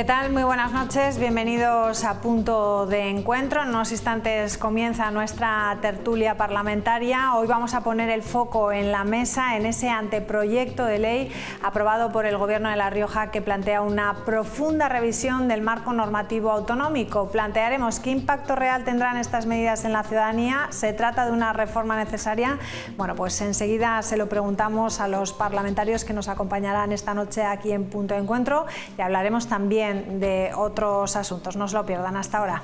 ¿Qué tal? Muy buenas noches, bienvenidos a Punto de Encuentro. En unos instantes comienza nuestra tertulia parlamentaria. Hoy vamos a poner el foco en la mesa en ese anteproyecto de ley aprobado por el Gobierno de La Rioja que plantea una profunda revisión del marco normativo autonómico. Plantearemos qué impacto real tendrán estas medidas en la ciudadanía. ¿Se trata de una reforma necesaria? Bueno, pues enseguida se lo preguntamos a los parlamentarios que nos acompañarán esta noche aquí en Punto de Encuentro y hablaremos también de otros asuntos. No se lo pierdan. Hasta ahora.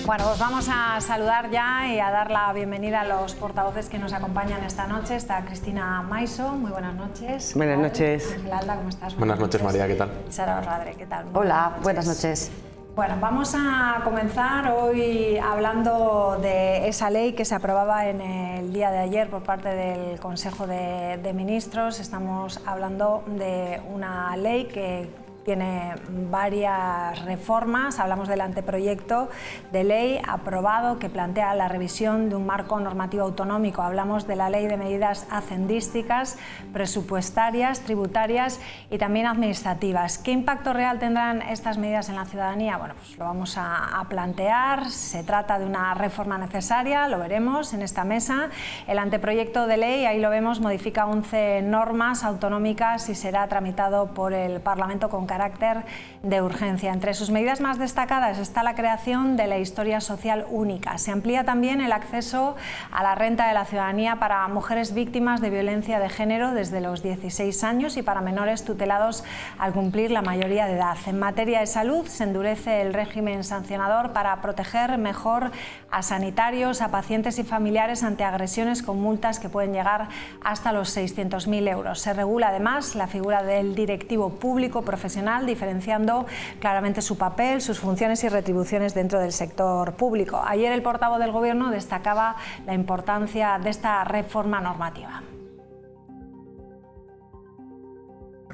Bueno, pues vamos a saludar ya y a dar la bienvenida a los portavoces que nos acompañan esta noche. Está Cristina Maiso, muy buenas noches. Buenas noches. Ángel Alda, ¿cómo estás? Buenas noches, María, ¿qué tal? Y Sara Orradre, ¿qué tal? Hola, buenas noches. Bueno, vamos a comenzar hoy hablando de esa ley que se aprobaba en el día de ayer por parte del Consejo de Ministros. Estamos hablando de una ley que tiene varias reformas. Hablamos del anteproyecto de ley aprobado que plantea la revisión de un marco normativo autonómico. Hablamos de la Ley de Medidas Hacendísticas, Presupuestarias, Tributarias y también administrativas. ¿Qué impacto real tendrán estas medidas en la ciudadanía? Bueno, pues lo vamos a plantear. Se trata de una reforma necesaria, lo veremos en esta mesa. El anteproyecto de ley, ahí lo vemos, modifica 11 normas autonómicas y será tramitado por el Parlamento con carácter de urgencia. Entre sus medidas más destacadas está la creación de la historia social única. Se amplía también el acceso a la renta de la ciudadanía para mujeres víctimas de violencia de género desde los 16 años y para menores tutelados al cumplir la mayoría de edad. En materia de salud se endurece el régimen sancionador para proteger mejor a sanitarios, a pacientes y familiares ante agresiones con multas que pueden llegar hasta los 600.000 euros. Se regula además la figura del directivo público profesional, diferenciando claramente su papel, sus funciones y retribuciones dentro del sector público. Ayer el portavoz del Gobierno destacaba la importancia de esta reforma normativa.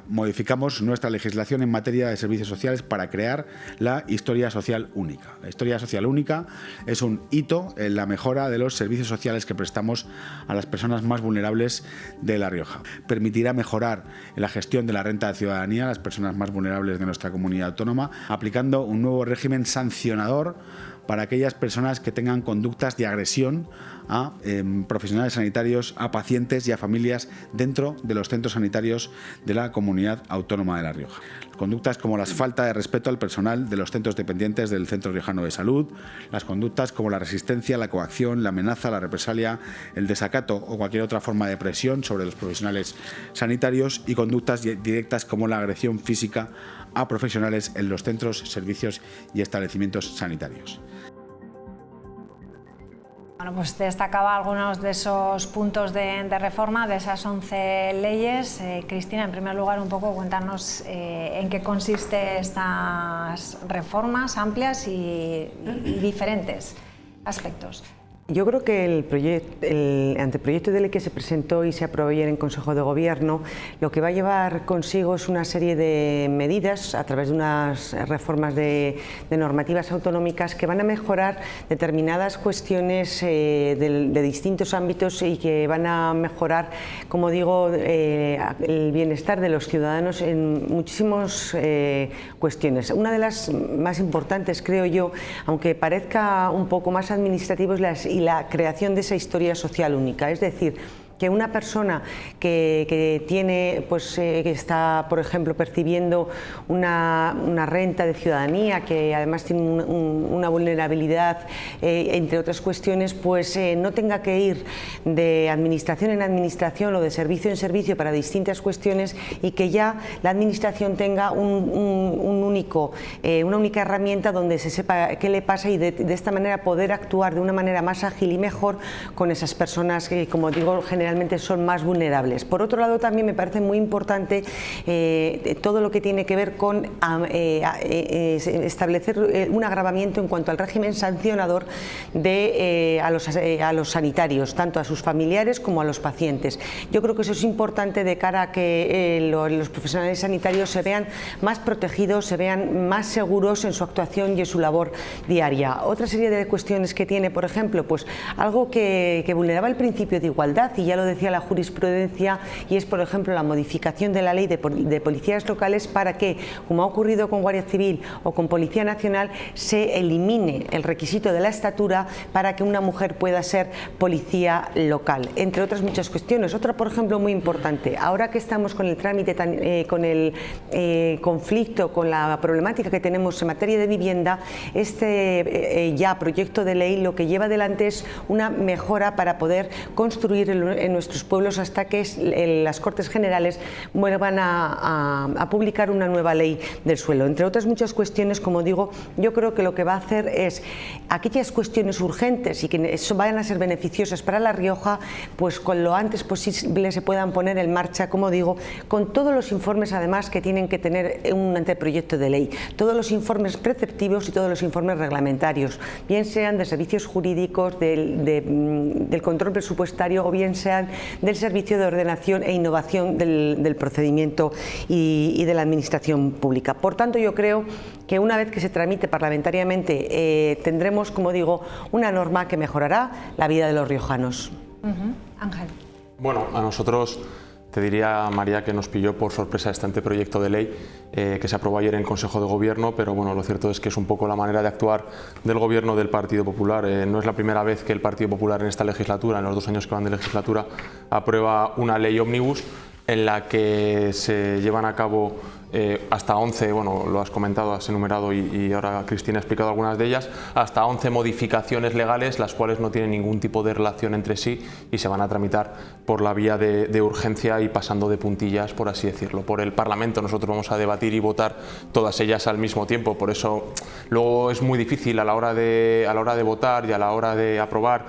Modificamos nuestra legislación en materia de servicios sociales para crear la historia social única. La historia social única es un hito en la mejora de los servicios sociales que prestamos a las personas más vulnerables de La Rioja. Permitirá mejorar la gestión de la renta de ciudadanía a las personas más vulnerables de nuestra comunidad autónoma, aplicando un nuevo régimen sancionador para aquellas personas que tengan conductas de agresión a profesionales sanitarios, a pacientes y a familias dentro de los centros sanitarios de la comunidad autónoma de La Rioja. Conductas como la falta de respeto al personal de los centros dependientes del Centro Riojano de Salud, las conductas como la resistencia, la coacción, la amenaza, la represalia, el desacato o cualquier otra forma de presión sobre los profesionales sanitarios y conductas directas como la agresión física a profesionales en los centros, servicios y establecimientos sanitarios. Bueno, pues destacaba algunos de esos puntos de reforma, de esas 11 leyes. Cristina, en primer lugar, un poco cuéntanos en qué consiste estas reformas amplias y diferentes aspectos. Yo creo que el anteproyecto de ley que se presentó y se aprobó ayer en Consejo de Gobierno lo que va a llevar consigo es una serie de medidas a través de unas reformas de normativas autonómicas que van a mejorar determinadas cuestiones de distintos ámbitos y que van a mejorar, como digo, el bienestar de los ciudadanos en muchísimas cuestiones. Una de las más importantes, creo yo, aunque parezca un poco más administrativo, es la creación de esa historia social única, es decir, que una persona que tiene, que está, por ejemplo, percibiendo una renta de ciudadanía, que además tiene una vulnerabilidad, entre otras cuestiones, pues no tenga que ir de administración en administración o de servicio en servicio para distintas cuestiones y que ya la administración tenga una única herramienta donde se sepa qué le pasa y de esta manera poder actuar de una manera más ágil y mejor con esas personas que, como digo, generalmente generalmente son más vulnerables. Por otro lado, también me parece muy importante todo lo que tiene que ver con establecer un agravamiento en cuanto al régimen sancionador a los sanitarios, tanto a sus familiares como a los pacientes. Yo creo que eso es importante de cara a que los profesionales sanitarios se vean más protegidos, se vean más seguros en su actuación y en su labor diaria. Otra serie de cuestiones que tiene, por ejemplo, pues algo que vulneraba el principio de igualdad, y ya lo decía la jurisprudencia, y es, por ejemplo, la modificación de la ley de policías locales para que, como ha ocurrido con Guardia Civil o con Policía Nacional, se elimine el requisito de la estatura para que una mujer pueda ser policía local, entre otras muchas cuestiones. Otra, por ejemplo, muy importante, ahora que estamos con el trámite, con el conflicto, con la problemática que tenemos en materia de vivienda, este ya proyecto de ley lo que lleva adelante es una mejora para poder construir en nuestros pueblos hasta que las Cortes Generales vuelvan a publicar una nueva ley del suelo. Entre otras muchas cuestiones, como digo, yo creo que lo que va a hacer es aquellas cuestiones urgentes y que vayan a ser beneficiosas para La Rioja, pues con lo antes posible se puedan poner en marcha, como digo, con todos los informes además que tienen que tener un anteproyecto de ley, todos los informes preceptivos y todos los informes reglamentarios, bien sean de servicios jurídicos, del control presupuestario o bien sean del servicio de ordenación e innovación del procedimiento y de la administración pública. Por tanto, yo creo que una vez que se tramite parlamentariamente tendremos, como digo, una norma que mejorará la vida de los riojanos. Ángel. Bueno, a nosotros te diría, María, que nos pilló por sorpresa este anteproyecto de ley que se aprobó ayer en Consejo de Gobierno, pero bueno, lo cierto es que es un poco la manera de actuar del Gobierno del Partido Popular. No es la primera vez que el Partido Popular en esta legislatura, en los 2 años que van de legislatura, aprueba una ley ómnibus en la que se llevan a cabo hasta 11, bueno, lo has comentado, has enumerado y ahora Cristina ha explicado algunas de ellas, hasta 11 modificaciones legales, las cuales no tienen ningún tipo de relación entre sí y se van a tramitar por la vía de urgencia y pasando de puntillas, por así decirlo, por el Parlamento. Nosotros vamos a debatir y votar todas ellas al mismo tiempo, por eso luego es muy difícil a la hora de votar y a la hora de aprobar,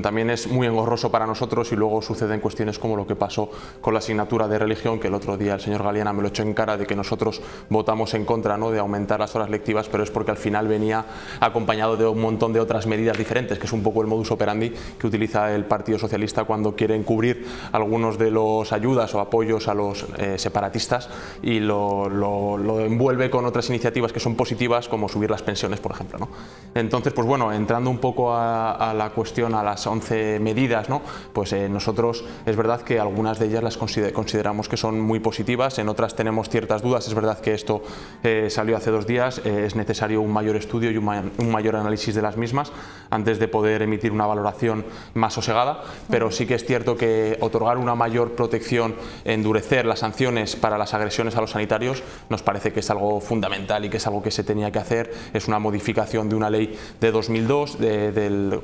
también es muy engorroso para nosotros, y luego suceden cuestiones como lo que pasó con la asignatura de religión, que el otro día el señor Galeana me lo echó en cara, de que nosotros votamos en contra, ¿no?, de aumentar las horas lectivas, pero es porque al final venía acompañado de un montón de otras medidas diferentes, que es un poco el modus operandi que utiliza el Partido Socialista cuando quiere encubrir algunos de los ayudas o apoyos a los separatistas y lo envuelve con otras iniciativas que son positivas, como subir las pensiones, por ejemplo, ¿no? Entonces, pues bueno, entrando un poco a la cuestión, a las 11 medidas, ¿no?, pues nosotros es verdad que algunas de ellas las consideramos que son muy positivas, en otras tenemos ciertas dudas. Es verdad que esto salió hace 2 días, es necesario un mayor estudio y un mayor análisis de las mismas antes de poder emitir una valoración más sosegada, pero sí que es cierto que otorgar una mayor protección, endurecer las sanciones para las agresiones a los sanitarios, nos parece que es algo fundamental y que es algo que se tenía que hacer. Es una modificación de una ley de 2002 del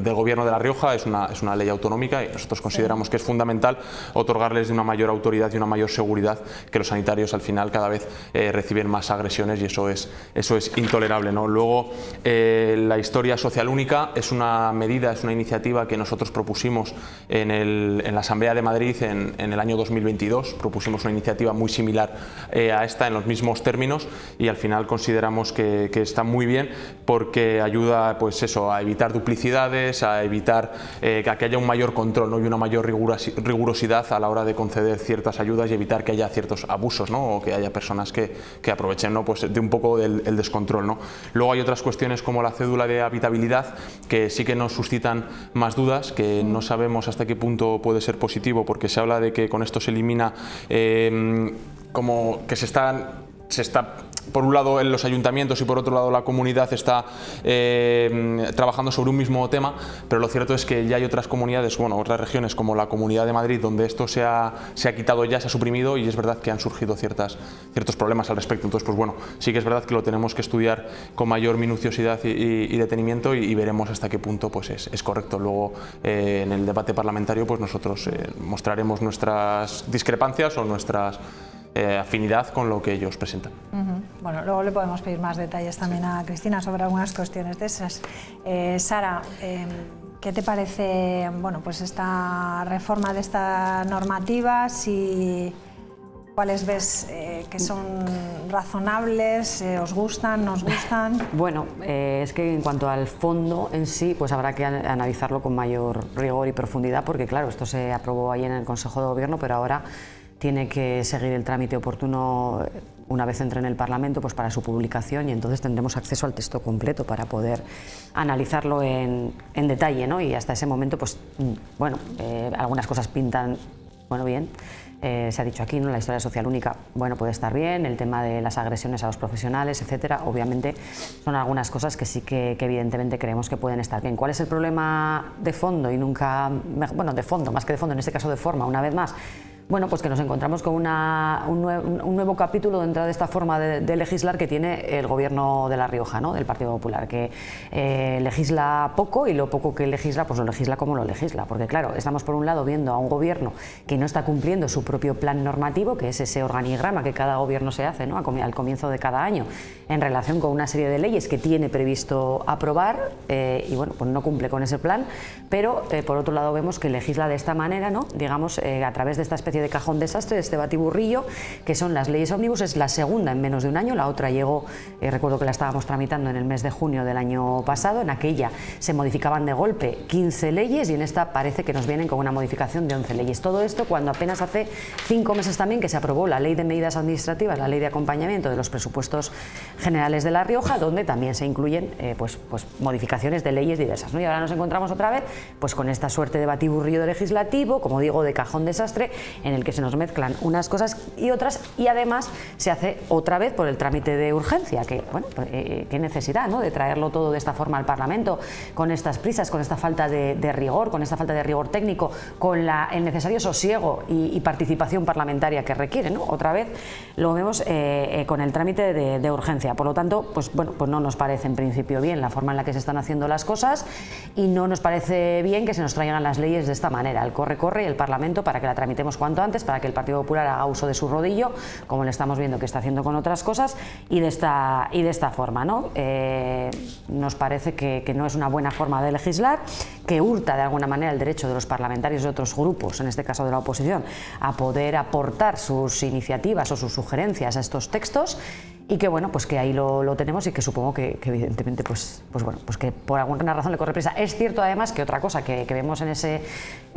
Gobierno de La Rioja, es una ley autonómica, y nosotros consideramos que es fundamental otorgarles de una mayor autoridad y una mayor seguridad, que los sanitarios al final cada vez reciben más agresiones, y eso es intolerable, ¿no? Luego, la historia social única es una medida, es una iniciativa que nosotros propusimos en la Asamblea de Madrid en el año 2022. Propusimos una iniciativa muy similar a esta, en los mismos términos, y al final consideramos que está muy bien, porque ayuda, pues eso, a evitar duplicidades, a evitar que haya un mayor control, ¿no?, y una mayor rigurosidad a la hora de conceder ciertas ayudas y evitar que haya ciertos abusos, ¿no?, o que haya personas que aprovechen, ¿no?, pues de un poco el descontrol, ¿no? Luego hay otras cuestiones como la cédula de habitabilidad, que sí que nos suscitan más dudas, que no sabemos hasta qué punto puede ser positivo, porque se habla de que con esto se elimina como que se está por un lado en los ayuntamientos y por otro lado la comunidad está trabajando sobre un mismo tema, pero lo cierto es que ya hay otras comunidades, bueno, otras regiones como la Comunidad de Madrid, donde esto se ha quitado ya, se ha suprimido, y es verdad que han surgido ciertos problemas al respecto. Entonces, pues bueno, sí que es verdad que lo tenemos que estudiar con mayor minuciosidad y detenimiento, y veremos hasta qué punto pues es correcto. Luego, en el debate parlamentario, pues nosotros mostraremos nuestras discrepancias o nuestras afinidad con lo que ellos presentan. Bueno, luego le podemos pedir más detalles también a Cristina sobre algunas cuestiones de esas. Sara, ¿Qué te parece, bueno, pues esta reforma de esta normativa? ¿Cuáles ves que son razonables? ¿Os gustan? ¿Nos gustan? Bueno, es que en cuanto al fondo en sí, pues habrá que analizarlo con mayor rigor y profundidad, porque claro, esto se aprobó ahí en el Consejo de Gobierno, pero ahora tiene que seguir el trámite oportuno una vez entre en el Parlamento, pues para su publicación, y entonces tendremos acceso al texto completo para poder analizarlo en detalle, ¿no? Y hasta ese momento, pues bueno, algunas cosas pintan, bueno, bien. Se ha dicho aquí, ¿no? La historia social única, bueno, puede estar bien, el tema de las agresiones a los profesionales, etcétera, obviamente son algunas cosas que sí que evidentemente creemos que pueden estar bien. ¿Cuál es el problema de fondo? Y nunca, bueno, de fondo, más que de fondo, en este caso de forma, una vez más. Bueno, pues que nos encontramos con un nuevo capítulo dentro de esta forma de legislar que tiene el Gobierno de La Rioja, ¿no? Del Partido Popular, que legisla poco, y lo poco que legisla, pues lo legisla como lo legisla. Porque claro, estamos por un lado viendo a un Gobierno que no está cumpliendo su propio plan normativo, que es ese organigrama que cada Gobierno se hace, ¿no? Al comienzo de cada año, en relación con una serie de leyes que tiene previsto aprobar, y bueno, pues no cumple con ese plan, pero por otro lado vemos que legisla de esta manera, ¿no? Digamos, a través de esta especie de cajón desastre, este batiburrillo, que son las leyes ómnibus. Es la segunda en menos de un año, la otra llegó, recuerdo que la estábamos tramitando en el mes de junio del año pasado, en aquella se modificaban de golpe 15 leyes y en esta parece que nos vienen con una modificación de 11 leyes. Todo esto cuando apenas hace 5 meses también que se aprobó la Ley de Medidas Administrativas, la Ley de Acompañamiento de los Presupuestos Generales de La Rioja, donde también se incluyen pues modificaciones de leyes diversas, ¿no? Y ahora nos encontramos otra vez pues con esta suerte de batiburrillo legislativo, como digo, de cajón desastre, en el que se nos mezclan unas cosas y otras, y además se hace otra vez por el trámite de urgencia, que bueno, qué necesidad, ¿no?, de traerlo todo de esta forma al Parlamento, con estas prisas, con esta falta de rigor, con esta falta de rigor técnico, con el necesario sosiego y participación parlamentaria que requiere, ¿no? Otra vez lo vemos con el trámite de urgencia. Por lo tanto, pues bueno, pues no nos parece en principio bien la forma en la que se están haciendo las cosas, y no nos parece bien que se nos traigan las leyes de esta manera, el corre-corre, y el Parlamento, para que la tramitemos cuanto antes, para que el Partido Popular haga uso de su rodillo, como le estamos viendo que está haciendo con otras cosas, y de esta forma, ¿no? Nos parece que no es una buena forma de legislar, que hurta de alguna manera el derecho de los parlamentarios de otros grupos, en este caso de la oposición, a poder aportar sus iniciativas o sus sugerencias a estos textos, y que bueno, pues que ahí lo tenemos, y que supongo que evidentemente pues bueno, pues que por alguna razón le corre prisa. Es cierto además que otra cosa que vemos en ese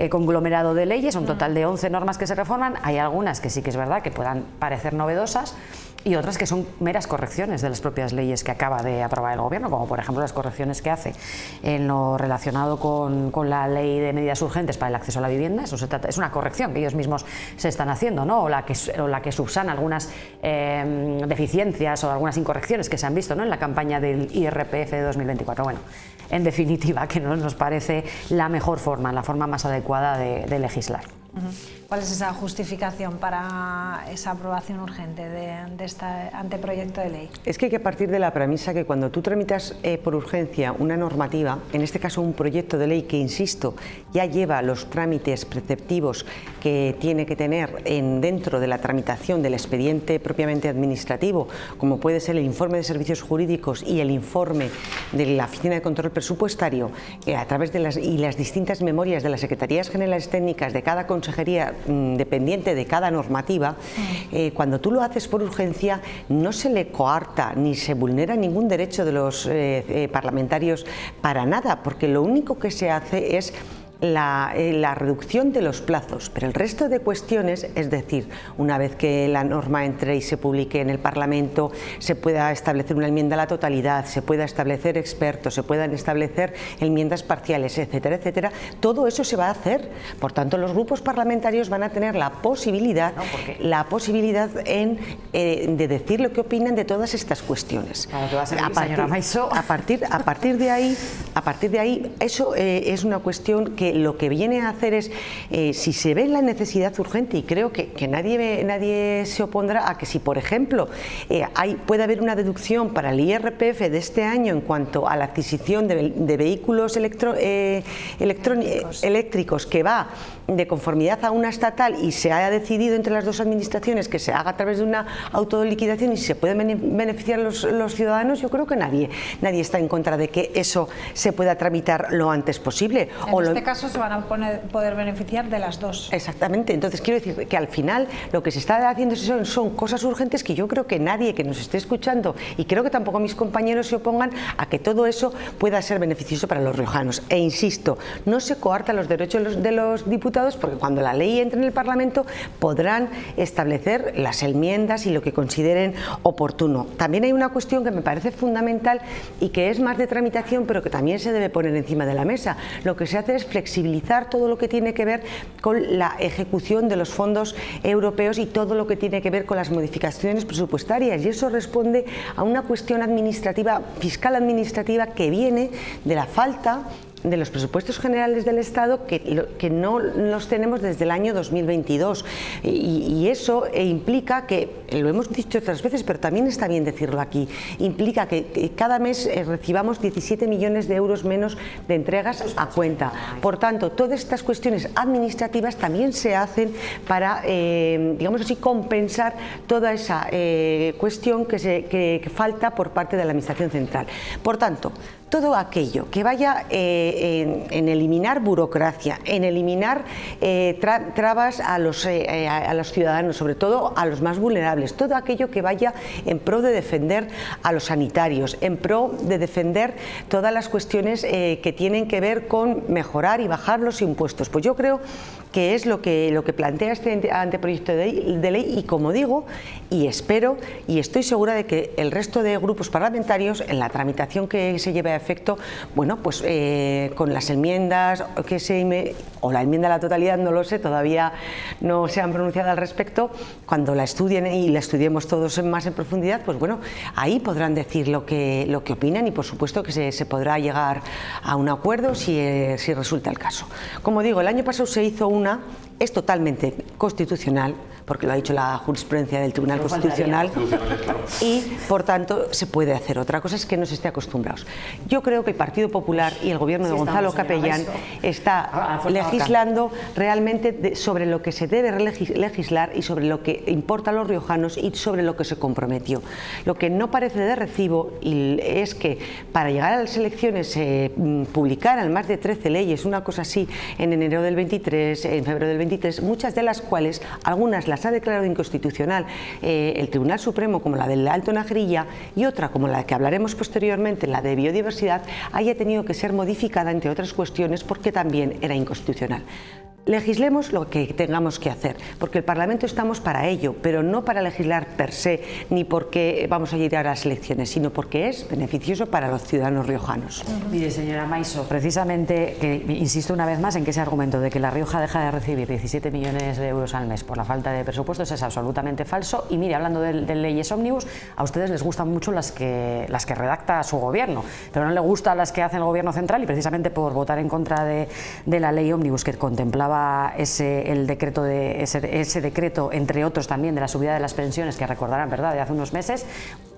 conglomerado de leyes, un total de 11 normas que se reforman, hay algunas que sí que es verdad que puedan parecer novedosas, y otras que son meras correcciones de las propias leyes que acaba de aprobar el Gobierno, como por ejemplo las correcciones que hace en lo relacionado con la Ley de Medidas Urgentes para el acceso a la vivienda. Eso se trata, es una corrección que ellos mismos se están haciendo, ¿no? o la que subsana algunas deficiencias o algunas incorrecciones que se han visto, ¿no?, en la campaña del IRPF de 2024. Bueno, en definitiva, que no nos parece la mejor forma, la forma más adecuada de legislar. ¿Cuál es esa justificación para esa aprobación urgente de este anteproyecto de ley? Es que hay que partir de la premisa que cuando tú tramitas por urgencia una normativa, en este caso un proyecto de ley que, insisto, ya lleva los trámites preceptivos que tiene que tener dentro de la tramitación del expediente propiamente administrativo, como puede ser el informe de servicios jurídicos y el informe de la Oficina de Control Presupuestario, a través de las distintas memorias de las Secretarías Generales Técnicas de cada consejería dependiente de cada normativa, cuando tú lo haces por urgencia no se le coarta ni se vulnera ningún derecho de los parlamentarios para nada, porque lo único que se hace es la reducción de los plazos, pero el resto de cuestiones, es decir, una vez que la norma entre y se publique en el Parlamento, se pueda establecer una enmienda a la totalidad, se pueda establecer expertos, se puedan establecer enmiendas parciales, etcétera, etcétera, todo eso se va a hacer. Por tanto, los grupos parlamentarios van a tener la posibilidad, de decir lo que opinan de todas estas cuestiones. A partir de ahí, eso es una cuestión que que lo que viene a hacer es, si se ve la necesidad urgente, y creo que nadie se opondrá a que si, por ejemplo, puede haber una deducción para el IRPF de este año en cuanto a la adquisición de vehículos eléctricos que va de conformidad a una estatal y se haya decidido entre las dos administraciones que se haga a través de una autoliquidación y se pueden beneficiar los ciudadanos, yo creo que nadie está en contra de que eso se pueda tramitar lo antes posible. En este caso se van a poder beneficiar de las dos. Exactamente, entonces quiero decir que al final lo que se está haciendo son cosas urgentes que yo creo que nadie que nos esté escuchando, y creo que tampoco mis compañeros se opongan a que todo eso pueda ser beneficioso para los riojanos. E insisto, no se coartan los derechos de los diputados, porque cuando la ley entre en el Parlamento podrán establecer las enmiendas y lo que consideren oportuno. También hay una cuestión que me parece fundamental y que es más de tramitación, pero que también se debe poner encima de la mesa. Lo que se hace es flexibilizar todo lo que tiene que ver con la ejecución de los fondos europeos y todo lo que tiene que ver con las modificaciones presupuestarias, y eso responde a una cuestión administrativa, fiscal administrativa, que viene de la falta de los presupuestos generales del Estado que no los tenemos desde el año 2022 y eso implica que, lo hemos dicho otras veces, pero también está bien decirlo aquí, implica que cada mes recibamos 17 millones de euros menos de entregas a cuenta. Por tanto, todas estas cuestiones administrativas también se hacen para, digamos así, compensar toda esa cuestión que falta por parte de la Administración Central. Por tanto, todo aquello que vaya en eliminar burocracia, en eliminar trabas a los ciudadanos, sobre todo a los más vulnerables, todo aquello que vaya en pro de defender a los sanitarios, en pro de defender todas las cuestiones que tienen que ver con mejorar y bajar los impuestos. Pues yo creo que es lo que plantea este anteproyecto de ley y, como digo, y espero y estoy segura de que el resto de grupos parlamentarios, en la tramitación que se lleve a efecto, bueno, pues con las enmiendas o la enmienda a la totalidad, no lo sé, todavía no se han pronunciado al respecto, cuando la estudien y la estudiemos todos más en profundidad, pues bueno, ahí podrán decir lo que opinan y por supuesto que se podrá llegar a un acuerdo si resulta el caso. Como digo, el año pasado se hizo es totalmente constitucional, porque lo ha dicho la jurisprudencia del Tribunal Constitucional, y por tanto se puede hacer. Otra cosa es que no se esté acostumbrados. Yo creo que el Partido Popular y el gobierno de Gonzalo Capellán está legislando realmente sobre lo que se debe legislar y sobre lo que importa a los riojanos y sobre lo que se comprometió. Lo que no parece de recibo es que para llegar a las elecciones se publicaran más de 13 leyes, una cosa así, en enero del 23, en febrero del 23, muchas de las cuales, algunas las ha declarado inconstitucional el Tribunal Supremo, como la del Alto Nagrilla, y otra, como la que hablaremos posteriormente, la de biodiversidad, haya tenido que ser modificada, entre otras cuestiones, porque también era inconstitucional. Legislemos lo que tengamos que hacer, porque el Parlamento estamos para ello, pero no para legislar per se, ni porque vamos a llegar a las elecciones, sino porque es beneficioso para los ciudadanos riojanos. Mire, señora Maiso, precisamente, insisto una vez más en que ese argumento de que La Rioja deja de recibir 17 millones de euros al mes por la falta de presupuestos es absolutamente falso. Y mire, hablando de leyes ómnibus, a ustedes les gustan mucho las que redacta su gobierno, pero no les gustan las que hace el gobierno central, y precisamente por votar en contra de la ley ómnibus que contemplaba ese decreto, entre otros también, de la subida de las pensiones, que recordarán, ¿verdad?, de hace unos meses,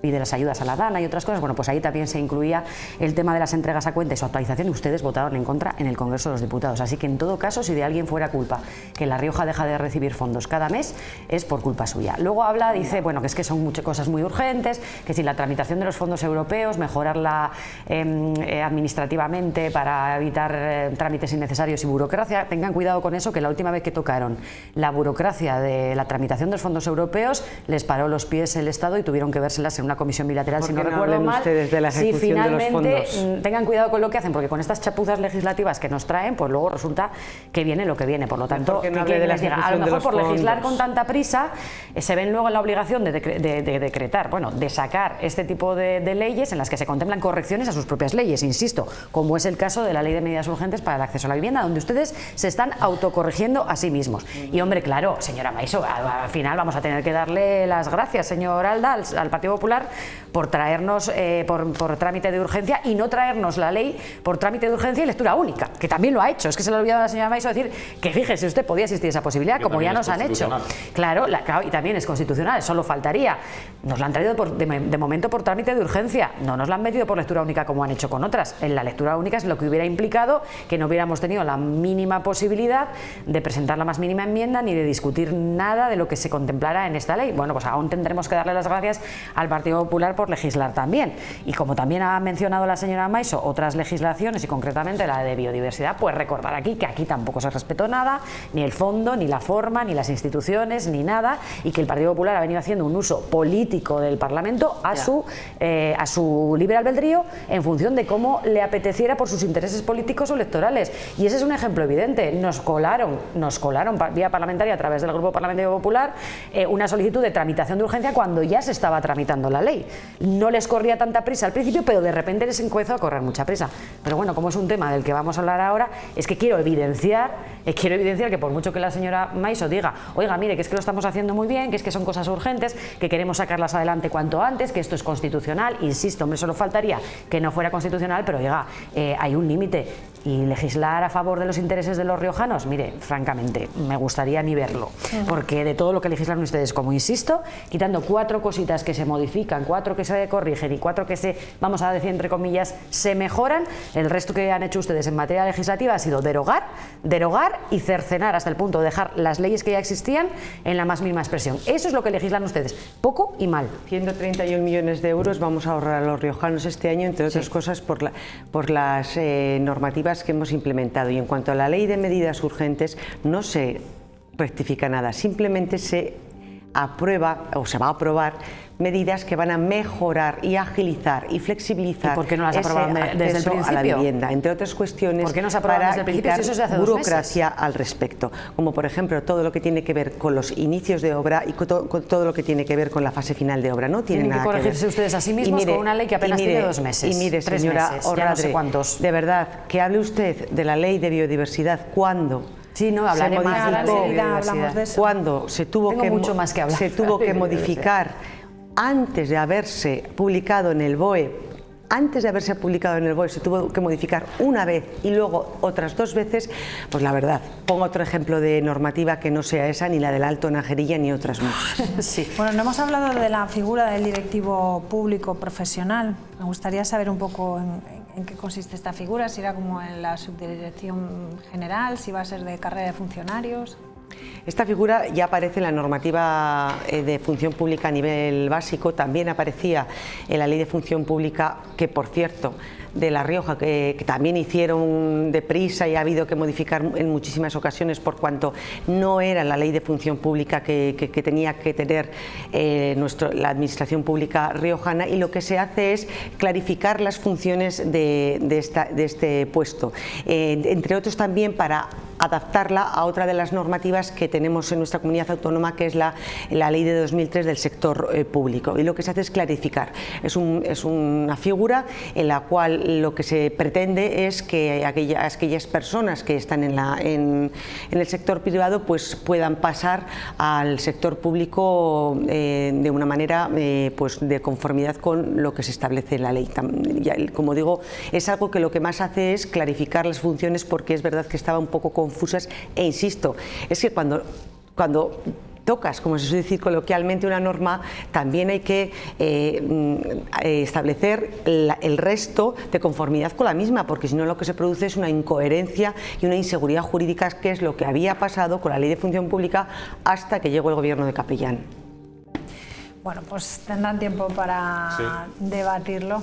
y de las ayudas a la DANA y otras cosas, bueno, pues ahí también se incluía el tema de las entregas a cuenta y su actualización, y ustedes votaron en contra en el Congreso de los Diputados. Así que, en todo caso, si de alguien fuera culpa que La Rioja deja de recibir fondos cada mes, es por culpa suya. Luego dice, bueno, que es que son muchas cosas muy urgentes, que si la tramitación de los fondos europeos, mejorarla administrativamente para evitar trámites innecesarios y burocracia. Tengan cuidado con eso, que la última vez que tocaron la burocracia de la tramitación de los fondos europeos, les paró los pies el Estado y tuvieron que vérselas en una comisión bilateral, si no recuerdo mal. Ustedes de la ejecución finalmente, de los fondos. Tengan cuidado con lo que hacen, porque con estas chapuzas legislativas que nos traen, pues luego resulta que viene lo que viene. Por lo tanto, ¿qué quieren les diga? A lo mejor por legislar con tanta prisa se ven luego en la obligación de decretar, bueno, de sacar este tipo de leyes en las que se contemplan correcciones a sus propias leyes, insisto, como es el caso de la Ley de Medidas Urgentes para el Acceso a la Vivienda, donde ustedes se están autocorrigiendo a sí mismos. Y hombre, claro, señora Maiso, al final vamos a tener que darle las gracias, señor Alda, al Partido Popular, Popular por traernos por trámite de urgencia y no traernos la ley por trámite de urgencia y lectura única, que también lo ha hecho. Es que se le ha olvidado a la señora Maiso decir que fíjese usted, podía existir esa posibilidad, como ya nos han hecho. Claro, y también es constitucional, solo faltaría. Nos la han traído de momento por trámite de urgencia, no nos la han metido por lectura única como han hecho con otras. En la lectura única es lo que hubiera implicado que no hubiéramos tenido la mínima posibilidad de presentar la más mínima enmienda ni de discutir nada de lo que se contemplara en esta ley. Bueno, pues aún tendremos que darle las gracias al Partido Popular por legislar también. Y como también ha mencionado la señora Maiso otras legislaciones y concretamente la de biodiversidad, pues recordar aquí que aquí tampoco se respetó nada, ni el fondo, ni la forma, ni las instituciones, ni nada, y que el Partido Popular ha venido haciendo un uso político del Parlamento a su libre albedrío en función de cómo le apeteciera por sus intereses políticos o electorales. Y ese es un ejemplo evidente. Nos colaron vía parlamentaria a través del Grupo Parlamentario Popular una solicitud de tramitación de urgencia cuando ya se estaba tramitando la ley. No les corría tanta prisa al principio, pero de repente les empezó a correr mucha prisa. Pero bueno, como es un tema del que vamos a hablar ahora, es que quiero evidenciar que por mucho que la señora Maiso diga, oiga, mire, que es que lo estamos haciendo muy bien, que es que son cosas urgentes, que queremos sacarlas adelante cuanto antes, que esto es constitucional, insisto, hombre, solo faltaría que no fuera constitucional, pero oiga, hay un límite. Y legislar a favor de los intereses de los riojanos, mire, francamente, me gustaría ni verlo, porque de todo lo que legislan ustedes, como insisto, quitando 4 cositas que se modifican, 4 que se corrigen y 4 que se, vamos a decir entre comillas, se mejoran, el resto que han hecho ustedes en materia legislativa ha sido derogar y cercenar hasta el punto de dejar las leyes que ya existían en la más mínima expresión. Eso es lo que legislan ustedes, poco y mal. 131 millones de euros vamos a ahorrar a los riojanos este año, entre otras cosas por las normativas que hemos implementado. Y en cuanto a la ley de medidas urgentes, no se rectifica nada, simplemente se aprueba o se va a aprobar medidas que van a mejorar y agilizar y flexibilizar. ¿Y por qué no las aprobaron desde el principio? A la vivienda, entre otras cuestiones, ¿por qué no se aprobaron desde el principio? quitar si eso se hace burocracia al respecto, como por ejemplo todo lo que tiene que ver con los inicios de obra y con todo lo que tiene que ver con la fase final de obra. No tiene nada que ver. Tienen que corregirse ustedes a sí mismos con una ley que apenas tiene 2 meses. Y mire, 3 señora meses, Orradre, ya no sé cuántos. De verdad, que hable usted de la ley de biodiversidad cuando sí, no, hablaré más de la ley de biodiversidad. Cuando se tuvo que modificar antes de haberse publicado en el BOE, se tuvo que modificar una vez y luego otras 2 veces, pues la verdad, pongo otro ejemplo de normativa que no sea esa, ni la del Alto Najerilla, ni otras muchas. Sí. Bueno, no hemos hablado de la figura del directivo público profesional. Me gustaría saber un poco en qué consiste esta figura, si era como en la subdirección general, si va a ser de carrera de funcionarios. Esta figura ya aparece en la normativa de función pública a nivel básico, también aparecía en la ley de función pública, que por cierto, de La Rioja, que también hicieron deprisa y ha habido que modificar en muchísimas ocasiones por cuanto no era la ley de función pública que tenía que tener la administración pública riojana, y lo que se hace es clarificar las funciones de este puesto, entre otros también para adaptarla a otra de las normativas que tenemos en nuestra comunidad autónoma, que es la ley de 2003 del sector público, y lo que se hace es clarificar. Es una figura en la cual lo que se pretende es que aquellas personas que están en el sector privado pues puedan pasar al sector público de una manera pues de conformidad con lo que se establece en la ley. Como digo, es algo que lo que más hace es clarificar las funciones, porque es verdad que estaba un poco confusas, e insisto, es que cuando tocas, como se suele decir coloquialmente, una norma, también hay que establecer el resto de conformidad con la misma, porque si no lo que se produce es una incoherencia y una inseguridad jurídica, que es lo que había pasado con la ley de función pública hasta que llegó el gobierno de Capellán. Bueno, pues tendrán tiempo para debatirlo.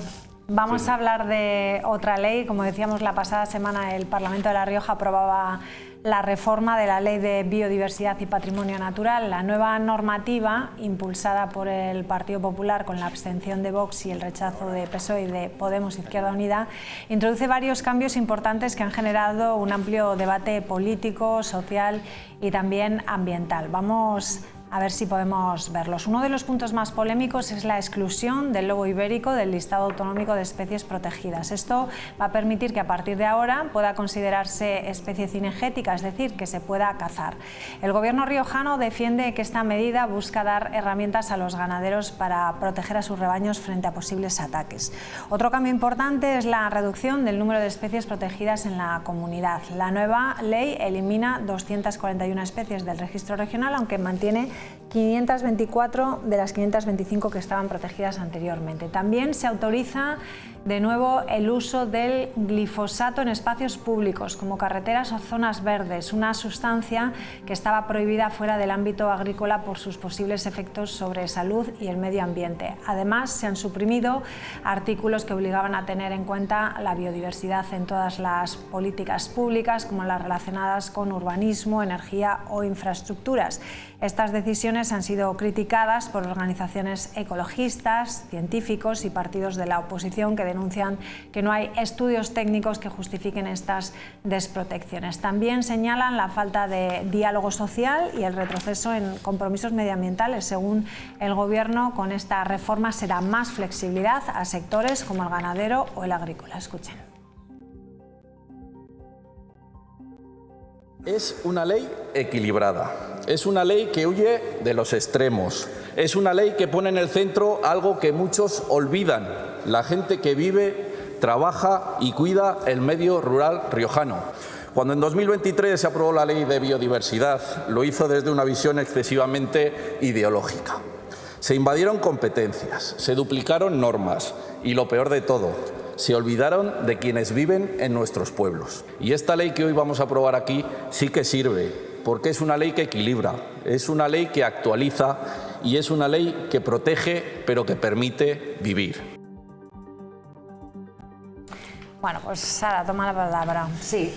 Vamos a hablar de otra ley. Como decíamos, la pasada semana el Parlamento de La Rioja aprobaba la reforma de la Ley de Biodiversidad y Patrimonio Natural. La nueva normativa, impulsada por el Partido Popular con la abstención de Vox y el rechazo de PSOE y de Podemos Izquierda Unida, introduce varios cambios importantes que han generado un amplio debate político, social y también ambiental. Vamos A ver si podemos verlos. Uno de los puntos más polémicos es la exclusión del lobo ibérico del listado autonómico de especies protegidas. Esto va a permitir que a partir de ahora pueda considerarse especie cinegética, es decir, que se pueda cazar. El gobierno riojano defiende que esta medida busca dar herramientas a los ganaderos para proteger a sus rebaños frente a posibles ataques. Otro cambio importante es la reducción del número de especies protegidas en la comunidad. La nueva ley elimina 241 especies del registro regional, aunque mantiene 524 de las 525 que estaban protegidas anteriormente. También se autoriza de nuevo el uso del glifosato en espacios públicos como carreteras o zonas verdes, una sustancia que estaba prohibida fuera del ámbito agrícola por sus posibles efectos sobre salud y el medio ambiente. Además, se han suprimido artículos que obligaban a tener en cuenta la biodiversidad en todas las políticas públicas, como las relacionadas con urbanismo, energía o infraestructuras. Estas decisiones han sido criticadas por organizaciones ecologistas, científicos y partidos de la oposición que denuncian que no hay estudios técnicos que justifiquen estas desprotecciones. También señalan la falta de diálogo social y el retroceso en compromisos medioambientales. Según el Gobierno, con esta reforma será más flexibilidad a sectores como el ganadero o el agrícola. Escuchen. Es una ley equilibrada, es una ley que huye de los extremos, es una ley que pone en el centro algo que muchos olvidan: la gente que vive, trabaja y cuida el medio rural riojano. Cuando en 2023 se aprobó la Ley de Biodiversidad, lo hizo desde una visión excesivamente ideológica. Se invadieron competencias, se duplicaron normas y, lo peor de todo, se olvidaron de quienes viven en nuestros pueblos. Y esta ley que hoy vamos a aprobar aquí sí que sirve, porque es una ley que equilibra, es una ley que actualiza y es una ley que protege, pero que permite vivir. Bueno, pues Sara, toma la palabra. Sí.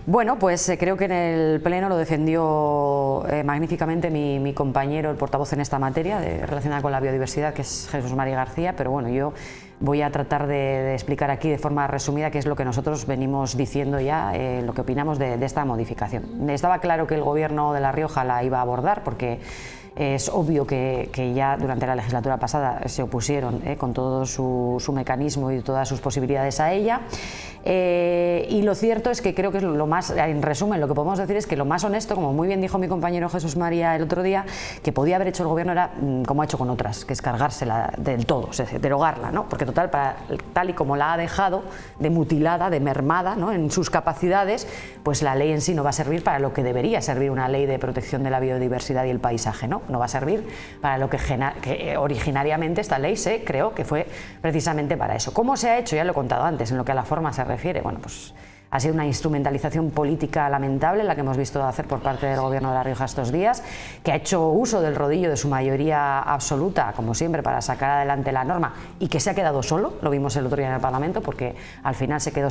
Bueno, pues creo que en el Pleno lo defendió magníficamente mi compañero, el portavoz en esta materia relacionada con la biodiversidad, que es Jesús María García, pero bueno, yo voy a tratar de explicar aquí de forma resumida qué es lo que nosotros venimos diciendo ya, lo que opinamos de esta modificación. Estaba claro que el Gobierno de La Rioja la iba a abordar, porque es obvio que ya durante la legislatura pasada se opusieron con todo su mecanismo y todas sus posibilidades a ella. Y lo cierto es que creo que es lo más, en resumen, lo que podemos decir es que lo más honesto, como muy bien dijo mi compañero Jesús María el otro día, que podía haber hecho el Gobierno era, como ha hecho con otras, que es cargársela del todo, o sea, derogarla, ¿no? Porque total, tal y como la ha dejado, de mutilada, de mermada, ¿no?, en sus capacidades, pues la ley en sí no va a servir para lo que debería servir una ley de protección de la biodiversidad y el paisaje, ¿no? No va a servir para lo que originariamente esta ley se creó, que fue precisamente para eso. ¿Cómo se ha hecho? Ya lo he contado antes, en lo que a la forma se refiere. Bueno, pues ha sido una instrumentalización política lamentable la que hemos visto hacer por parte del Gobierno de La Rioja estos días, que ha hecho uso del rodillo de su mayoría absoluta, como siempre, para sacar adelante la norma, y que se ha quedado solo, lo vimos el otro día en el Parlamento, porque al final se quedó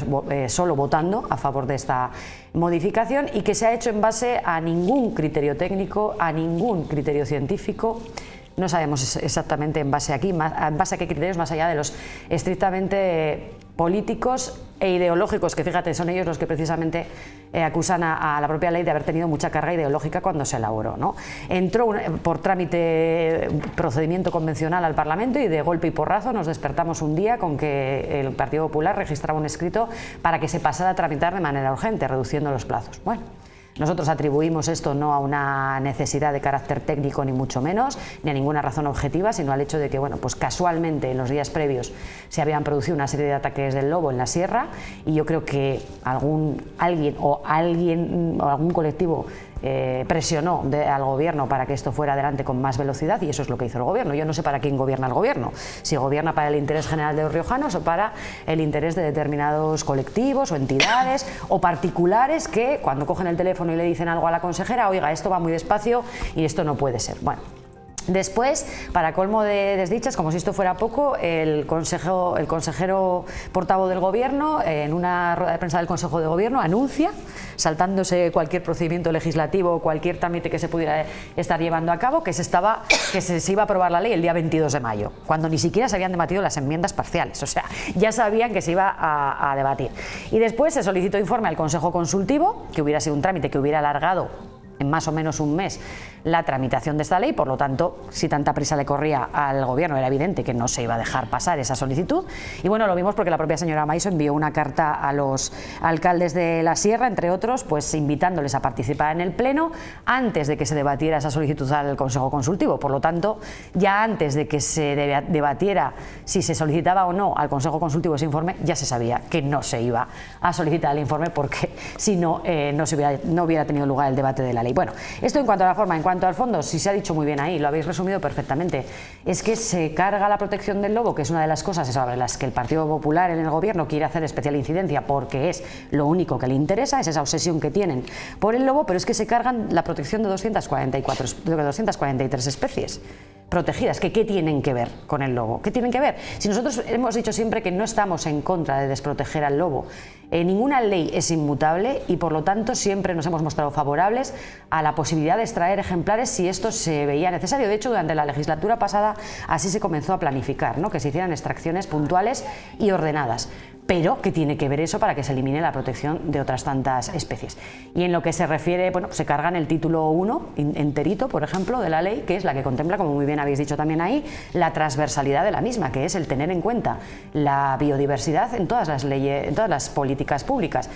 solo votando a favor de esta modificación, y que se ha hecho en base a ningún criterio técnico, a ningún criterio científico. No sabemos exactamente en base a qué criterios, más allá de los estrictamente políticos e ideológicos, que fíjate, son ellos los que precisamente acusan a la propia ley de haber tenido mucha carga ideológica cuando se elaboró, ¿no? Entró por trámite, procedimiento convencional al Parlamento, y de golpe y porrazo nos despertamos un día con que el Partido Popular registraba un escrito para que se pasara a tramitar de manera urgente, reduciendo los plazos. Bueno, nosotros atribuimos esto no a una necesidad de carácter técnico, ni mucho menos, ni a ninguna razón objetiva, sino al hecho de que, bueno, pues casualmente en los días previos se habían producido una serie de ataques del lobo en la sierra, y yo creo que algún colectivo presionó al Gobierno para que esto fuera adelante con más velocidad, y eso es lo que hizo el Gobierno. Yo no sé para quién gobierna el Gobierno, si gobierna para el interés general de los riojanos o para el interés de determinados colectivos o entidades o particulares que, cuando cogen el teléfono y le dicen algo a la consejera, oiga, esto va muy despacio y esto no puede ser. Bueno, después, para colmo de desdichas, como si esto fuera poco, el consejero portavoz del Gobierno, en una rueda de prensa del Consejo de Gobierno, anuncia, saltándose cualquier procedimiento legislativo o cualquier trámite que se pudiera estar llevando a cabo, que se iba a aprobar la ley el día 22 de mayo, cuando ni siquiera se habían debatido las enmiendas parciales, o sea, ya sabían que se iba a debatir. Y después se solicitó informe al Consejo Consultivo, que hubiera sido un trámite que hubiera alargado en más o menos un mes la tramitación de esta ley, por lo tanto, si tanta prisa le corría al Gobierno, era evidente que no se iba a dejar pasar esa solicitud. Y bueno, lo vimos porque la propia señora Maiso envió una carta a los alcaldes de la Sierra, entre otros, pues invitándoles a participar en el Pleno antes de que se debatiera esa solicitud al Consejo Consultivo. Por lo tanto, ya antes de que se debatiera si se solicitaba o no al Consejo Consultivo ese informe, ya se sabía que no se iba a solicitar el informe, porque si no, no hubiera tenido lugar el debate de la ley. Bueno, esto en cuanto a la forma. En cuanto al fondo, si se ha dicho muy bien ahí, lo habéis resumido perfectamente, es que se carga la protección del lobo, que es una de las cosas sobre las que el Partido Popular en el Gobierno quiere hacer especial incidencia, porque es lo único que le interesa, es esa obsesión que tienen por el lobo, pero es que se cargan la protección de 243 especies protegidas. ¿Qué tienen que ver con el lobo? ¿Qué tienen que ver? Si nosotros hemos dicho siempre que no estamos en contra de desproteger al lobo, ninguna ley es inmutable y por lo tanto siempre nos hemos mostrado favorables a la posibilidad de extraer ejemplares si esto se veía necesario. De hecho, durante la legislatura pasada así se comenzó a planificar, ¿no? Que se hicieran extracciones puntuales y ordenadas. Pero ¿qué tiene que ver eso para que se elimine la protección de otras tantas especies? Y en lo que se refiere, bueno, se cargan el título 1 enterito, por ejemplo, de la ley, que es la que contempla, como muy bien habéis dicho también ahí, la transversalidad de la misma, que es el tener en cuenta la biodiversidad en todas las leyes, en todas las políticas públicas,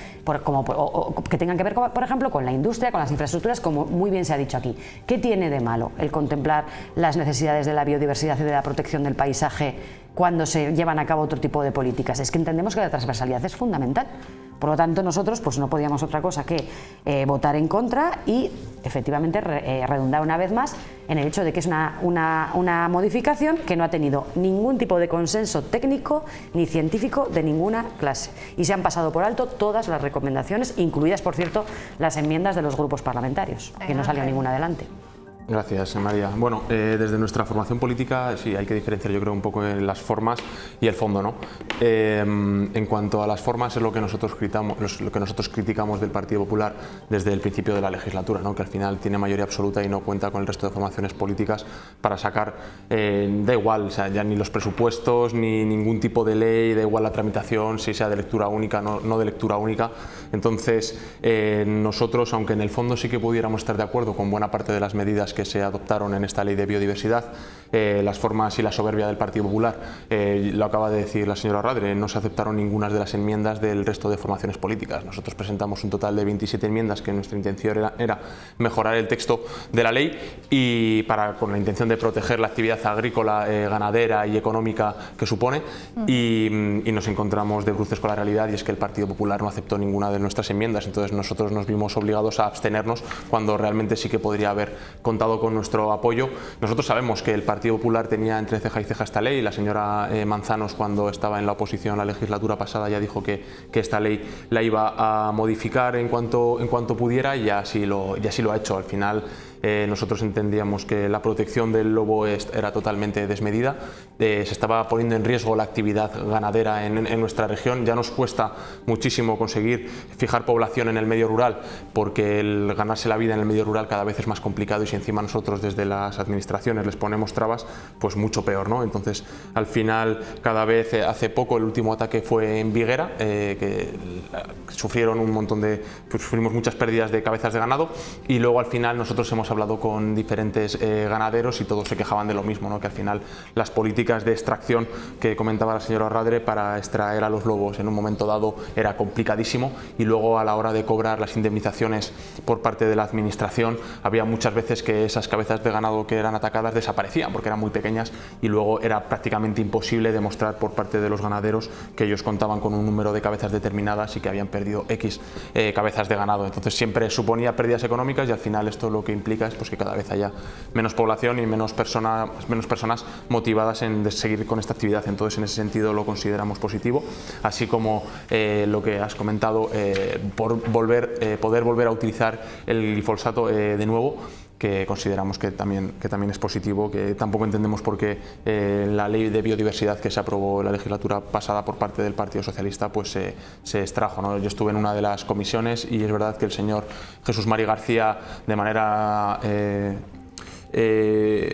que tengan que ver, por ejemplo, con la industria, con las infraestructuras, como muy bien se ha dicho aquí. ¿Qué tiene de malo el contemplar las necesidades de la biodiversidad y de la protección del paisaje cuando se llevan a cabo otro tipo de políticas? Es que entendemos que la transversalidad es fundamental. Por lo tanto, nosotros pues no podíamos otra cosa que votar en contra y efectivamente redundar una vez más en el hecho de que es una modificación que no ha tenido ningún tipo de consenso técnico ni científico de ninguna clase. Y se han pasado por alto todas las recomendaciones, incluidas, por cierto, las enmiendas de los grupos parlamentarios, que no salió ninguna adelante. Gracias, María. Bueno, desde nuestra formación política sí hay que diferenciar, yo creo, un poco en las formas y el fondo, ¿no? En cuanto a las formas, es lo que nosotros criticamos del Partido Popular desde el principio de la legislatura, ¿no? Que al final tiene mayoría absoluta y no cuenta con el resto de formaciones políticas para sacar, da igual, o sea, ya ni los presupuestos ni ningún tipo de ley, da igual la tramitación, si sea de lectura única, no de lectura única. Entonces, nosotros, aunque en el fondo sí que pudiéramos estar de acuerdo con buena parte de las medidas que se adoptaron en esta ley de biodiversidad, las formas y la soberbia del Partido Popular, lo acaba de decir la señora Radre, no se aceptaron ninguna de las enmiendas del resto de formaciones políticas. Nosotros presentamos un total de 27 enmiendas, que nuestra intención era mejorar el texto de la ley y con la intención de proteger la actividad agrícola, ganadera y económica que supone, y nos encontramos de bruces con la realidad, y es que el Partido Popular no aceptó ninguna de nuestras enmiendas. Entonces nosotros nos vimos obligados a abstenernos cuando realmente sí que podría haber contado con nuestro apoyo. Nosotros sabemos que el Partido Popular tenía entre ceja y ceja esta ley. La señora Manzanos, cuando estaba en la oposición la legislatura pasada, ya dijo que esta ley la iba a modificar en cuanto pudiera, y así lo ha hecho. Al final nosotros entendíamos que la protección del lobo era totalmente desmedida, se estaba poniendo en riesgo la actividad ganadera en nuestra región. Ya nos cuesta muchísimo conseguir fijar población en el medio rural, porque el ganarse la vida en el medio rural cada vez es más complicado, y si encima nosotros desde las administraciones les ponemos trabas, pues mucho peor, ¿no? Entonces, al final, cada vez, hace poco el último ataque fue en Viguera, que sufrieron sufrimos muchas pérdidas de cabezas de ganado, y luego al final nosotros hemos hablado con diferentes ganaderos y todos se quejaban de lo mismo, ¿no? Que al final las políticas de extracción que comentaba la señora Radre para extraer a los lobos en un momento dado era complicadísimo, y luego a la hora de cobrar las indemnizaciones por parte de la administración había muchas veces que esas cabezas de ganado que eran atacadas desaparecían porque eran muy pequeñas, y luego era prácticamente imposible demostrar por parte de los ganaderos que ellos contaban con un número de cabezas determinadas y que habían perdido X cabezas de ganado. Entonces siempre suponía pérdidas económicas, y al final esto lo que implica es pues que cada vez haya menos población y menos personas motivadas en seguir con esta actividad. Entonces, en ese sentido lo consideramos positivo, así como lo que has comentado, poder volver a utilizar el glifosato de nuevo, que consideramos que también es positivo, que tampoco entendemos por qué la ley de biodiversidad que se aprobó en la legislatura pasada por parte del Partido Socialista pues se extrajo, ¿no? Yo estuve en una de las comisiones y es verdad que el señor Jesús Mari García, de manera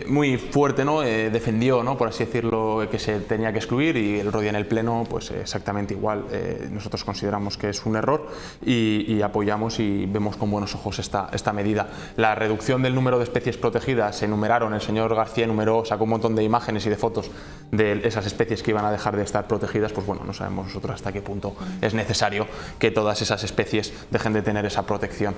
muy fuerte, ¿no? Defendió, ¿no?, por así decirlo, que se tenía que excluir, y el otro día en el Pleno pues exactamente igual. Nosotros consideramos que es un error y apoyamos y vemos con buenos ojos esta medida. La reducción del número de especies protegidas, se enumeraron, el señor García sacó un montón de imágenes y de fotos de esas especies que iban a dejar de estar protegidas. Pues bueno, no sabemos nosotros hasta qué punto es necesario que todas esas especies dejen de tener esa protección.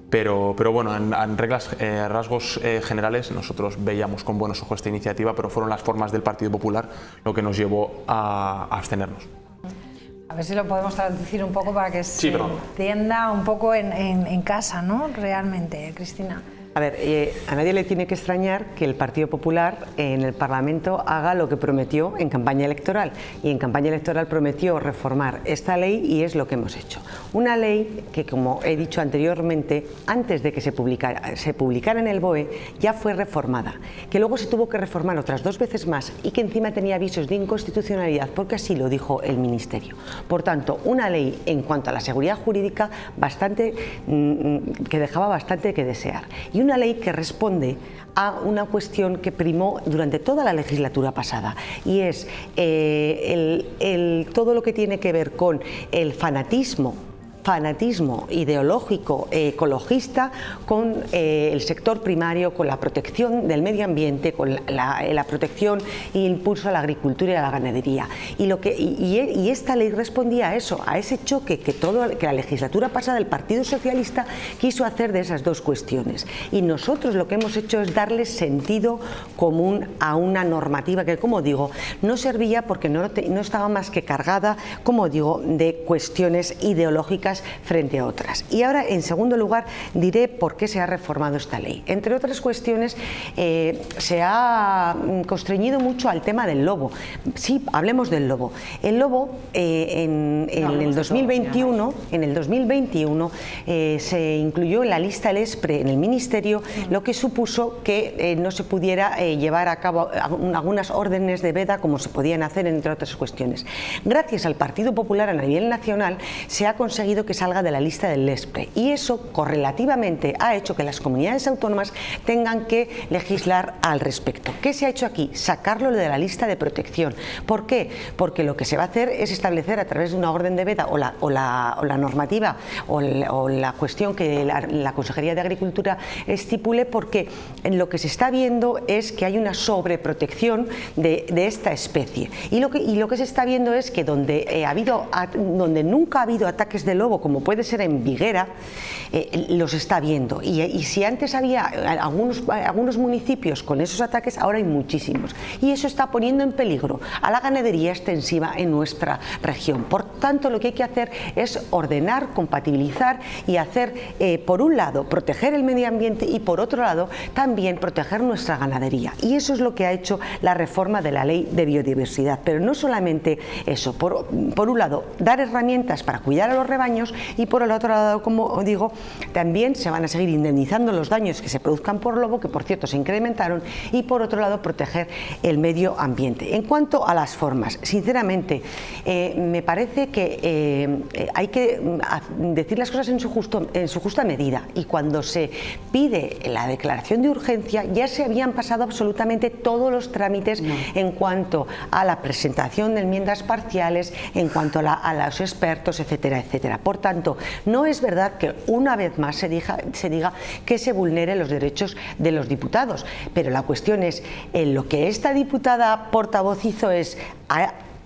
Pero bueno, en rasgos generales nosotros veíamos con buenos ojos esta iniciativa, pero fueron las formas del Partido Popular lo que nos llevó a abstenernos. A ver si lo podemos traducir un poco para que se entienda un poco en casa, ¿no? Realmente, Cristina. A ver, a nadie le tiene que extrañar que el Partido Popular en el Parlamento haga lo que prometió en campaña electoral. Y en campaña electoral prometió reformar esta ley y es lo que hemos hecho. Una ley que, como he dicho anteriormente, antes de que se publicara en el BOE, ya fue reformada. Que luego se tuvo que reformar otras 2 veces más y que encima tenía avisos de inconstitucionalidad porque así lo dijo el Ministerio. Por tanto, una ley en cuanto a la seguridad jurídica que dejaba bastante que desear. Y una ley que responde a una cuestión que primó durante toda la legislatura pasada, y es todo lo que tiene que ver con el fanatismo ideológico ecologista con el sector primario, con la protección del medio ambiente, con la protección e impulso a la agricultura y a la ganadería. Y esta ley respondía a eso, a ese choque que la legislatura pasada el Partido Socialista quiso hacer de esas 2 cuestiones. Y nosotros lo que hemos hecho es darle sentido común a una normativa que, como digo, no servía porque no estaba más que cargada, como digo, de cuestiones ideológicas frente a otras. Y ahora, en segundo lugar, diré por qué se ha reformado esta ley. Entre otras cuestiones, se ha constreñido mucho al tema del lobo. Sí, hablemos del lobo. El lobo, en el 2021, se incluyó en la lista del ESPRE en el Ministerio, lo que supuso que no se pudiera llevar a cabo algunas órdenes de veda como se podían hacer, entre otras cuestiones. Gracias al Partido Popular a nivel nacional se ha conseguido que salga de la lista del ESPRE, y eso correlativamente ha hecho que las comunidades autónomas tengan que legislar al respecto. ¿Qué se ha hecho aquí? Sacarlo de la lista de protección. ¿Por qué? Porque lo que se va a hacer es establecer a través de una orden de veda o la normativa o la cuestión que la Consejería de Agricultura estipule, porque lo que se está viendo es que hay una sobreprotección de esta especie, y lo que se está viendo es que donde nunca ha habido ataques de lobo, como puede ser en Viguera, los está viendo, y si antes había algunos municipios con esos ataques, ahora hay muchísimos, y eso está poniendo en peligro a la ganadería extensiva en nuestra región. Por tanto, lo que hay que hacer es ordenar, compatibilizar y hacer, por un lado, proteger el medio ambiente, y por otro lado también proteger nuestra ganadería, y eso es lo que ha hecho la reforma de la Ley de Biodiversidad. Pero no solamente eso, por un lado, dar herramientas para cuidar a los rebaños, y por el otro lado, como digo, también se van a seguir indemnizando los daños que se produzcan por lobo, que por cierto se incrementaron, y por otro lado proteger el medio ambiente. En cuanto a las formas, sinceramente me parece que hay que decir las cosas en su justa medida, y cuando se pide la declaración de urgencia ya se habían pasado absolutamente todos los trámites en cuanto a la presentación de enmiendas parciales, en cuanto a los expertos, etcétera, etcétera. Por tanto, no es verdad que una vez más se diga que se vulneren los derechos de los diputados, pero la cuestión es, en lo que esta diputada portavoz hizo es,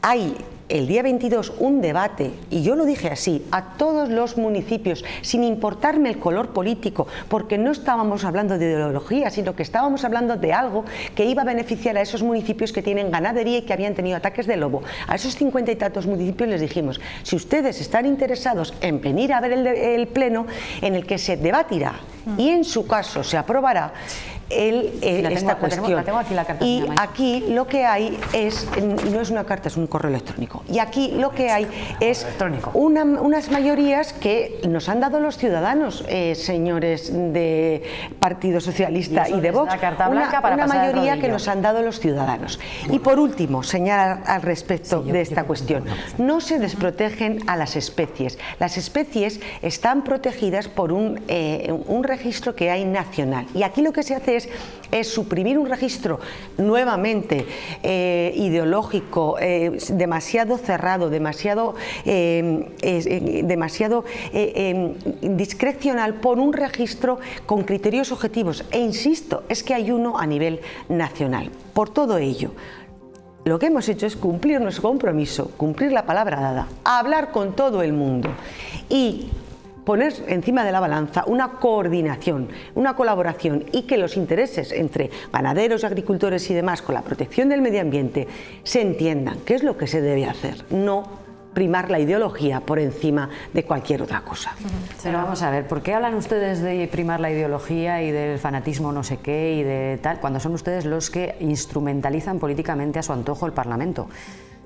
hay el día 22 un debate, y yo lo dije así, a todos los municipios, sin importarme el color político, porque no estábamos hablando de ideología, sino que estábamos hablando de algo que iba a beneficiar a esos municipios que tienen ganadería y que habían tenido ataques de lobo. A esos 50 y tantos municipios les dijimos, si ustedes están interesados en venir a ver el pleno en el que se debatirá y en su caso se aprobará esta cuestión. Y aquí lo que hay es, no es una carta, es un correo electrónico. Y aquí lo que hay es unas mayorías que nos han dado los ciudadanos, señores de Partido Socialista y de Vox, una mayoría que nos han dado los ciudadanos. Y por último, señalar al respecto de esta cuestión, no se desprotegen a las especies. Las especies están protegidas por un registro que hay nacional. Y aquí lo que se hace es es suprimir un registro nuevamente ideológico, demasiado cerrado, demasiado discrecional, por un registro con criterios objetivos. E insisto, es que hay uno a nivel nacional. Por todo ello, lo que hemos hecho es cumplir nuestro compromiso, cumplir la palabra dada, hablar con todo el mundo y poner encima de la balanza una coordinación, una colaboración, y que los intereses entre ganaderos, agricultores y demás con la protección del medio ambiente se entiendan qué es lo que se debe hacer, no primar la ideología por encima de cualquier otra cosa. Pero vamos a ver, ¿por qué hablan ustedes de primar la ideología y del fanatismo no sé qué y de tal, cuando son ustedes los que instrumentalizan políticamente a su antojo el Parlamento?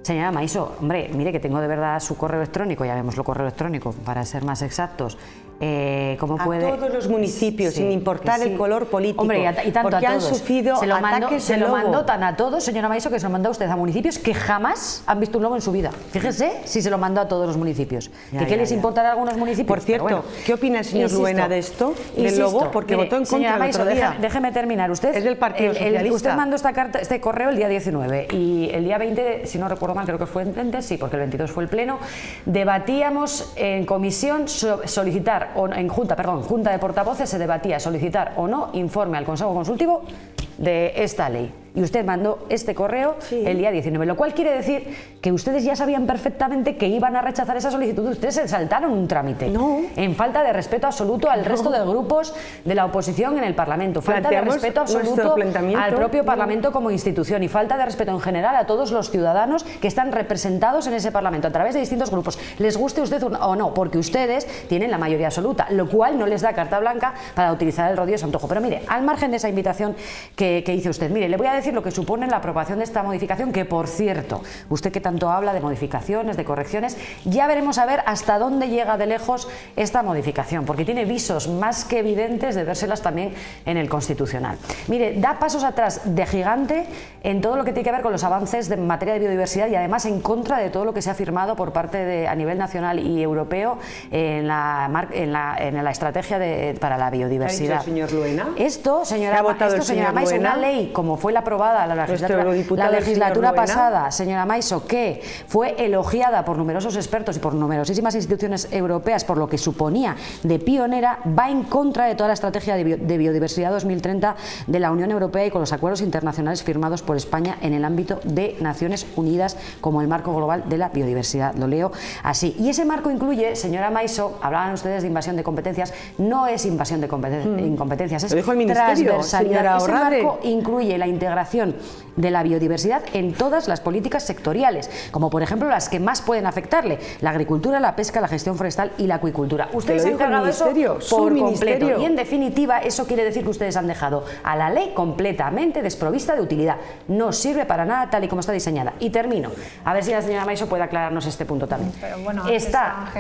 Señora Maiso, hombre, mire que tengo de verdad su correo electrónico, ya vemos lo correo electrónico, para ser más exactos. ¿Cómo puede? A todos los municipios, Sí, sin importar sí. el color político, Hombre, y tanto porque a todos. han sufrido ataques se de lo lobo. mandó tan a todos, señora Maiso, que se lo mandó a usted a municipios que jamás han visto un lobo en su vida. Fíjese si se lo mandó a todos los municipios. ¿Qué les importará a algunos municipios? Por cierto, bueno, ¿qué opina el señor insisto, Luena de esto, del lobo? Porque mire, votó en señora contra el Maiso, otro día. déjeme terminar. Usted Es del Partido Socialista. Usted mandó este correo el día 19 y el día 20, si no recuerdo mal, creo que fue el 20, sí, porque el 22 fue el pleno, debatíamos en comisión solicitar, o en junta de portavoces se debatía solicitar o no informe al Consejo Consultivo de esta ley. Y usted mandó este correo el día 19, lo cual quiere decir que ustedes ya sabían perfectamente que iban a rechazar esa solicitud. Ustedes se saltaron un trámite. No. En falta de respeto absoluto al resto de grupos de la oposición en el Parlamento. Falta de respeto absoluto al propio Parlamento como institución y falta de respeto en general a todos los ciudadanos que están representados en ese Parlamento a través de distintos grupos. Les guste a usted o no, porque ustedes tienen la mayoría absoluta, lo cual no les da carta blanca para utilizar el rodillo de su antojo. Pero mire, al margen de esa invitación que hizo usted, mire, le voy a decir lo que supone la aprobación de esta modificación, que por cierto, usted que tanto habla de modificaciones, de correcciones, ya veremos a ver hasta dónde llega de lejos esta modificación, porque tiene visos más que evidentes de vérselas también en el Constitucional. Mire, da pasos atrás de gigante en todo lo que tiene que ver con los avances en materia de biodiversidad y además en contra de todo lo que se ha firmado por parte a nivel nacional y europeo en la estrategia para la biodiversidad. ¿Ha dicho el señor Luena? Esto, señora Maiso, una ley como fue la aprobada la legislatura pasada, señora Maiso, que fue elogiada por numerosos expertos y por numerosísimas instituciones europeas por lo que suponía de pionera, va en contra de toda la estrategia de biodiversidad 2030 de la Unión Europea y con los acuerdos internacionales firmados por España en el ámbito de Naciones Unidas como el marco global de la biodiversidad. Lo leo así. Y ese marco incluye, señora Maiso, hablaban ustedes de invasión de competencias, no es invasión de competencias, es transversalidad. Ese marco incluye la integración de la biodiversidad en todas las políticas sectoriales, como por ejemplo las que más pueden afectarle: la agricultura, la pesca, la gestión forestal y la acuicultura. Ustedes han encargado eso por completo y en definitiva eso quiere decir que ustedes han dejado a la ley completamente desprovista de utilidad. No sirve para nada tal y como está diseñada. Y termino, a ver si la señora Maiso puede aclararnos este punto también. Pero bueno, está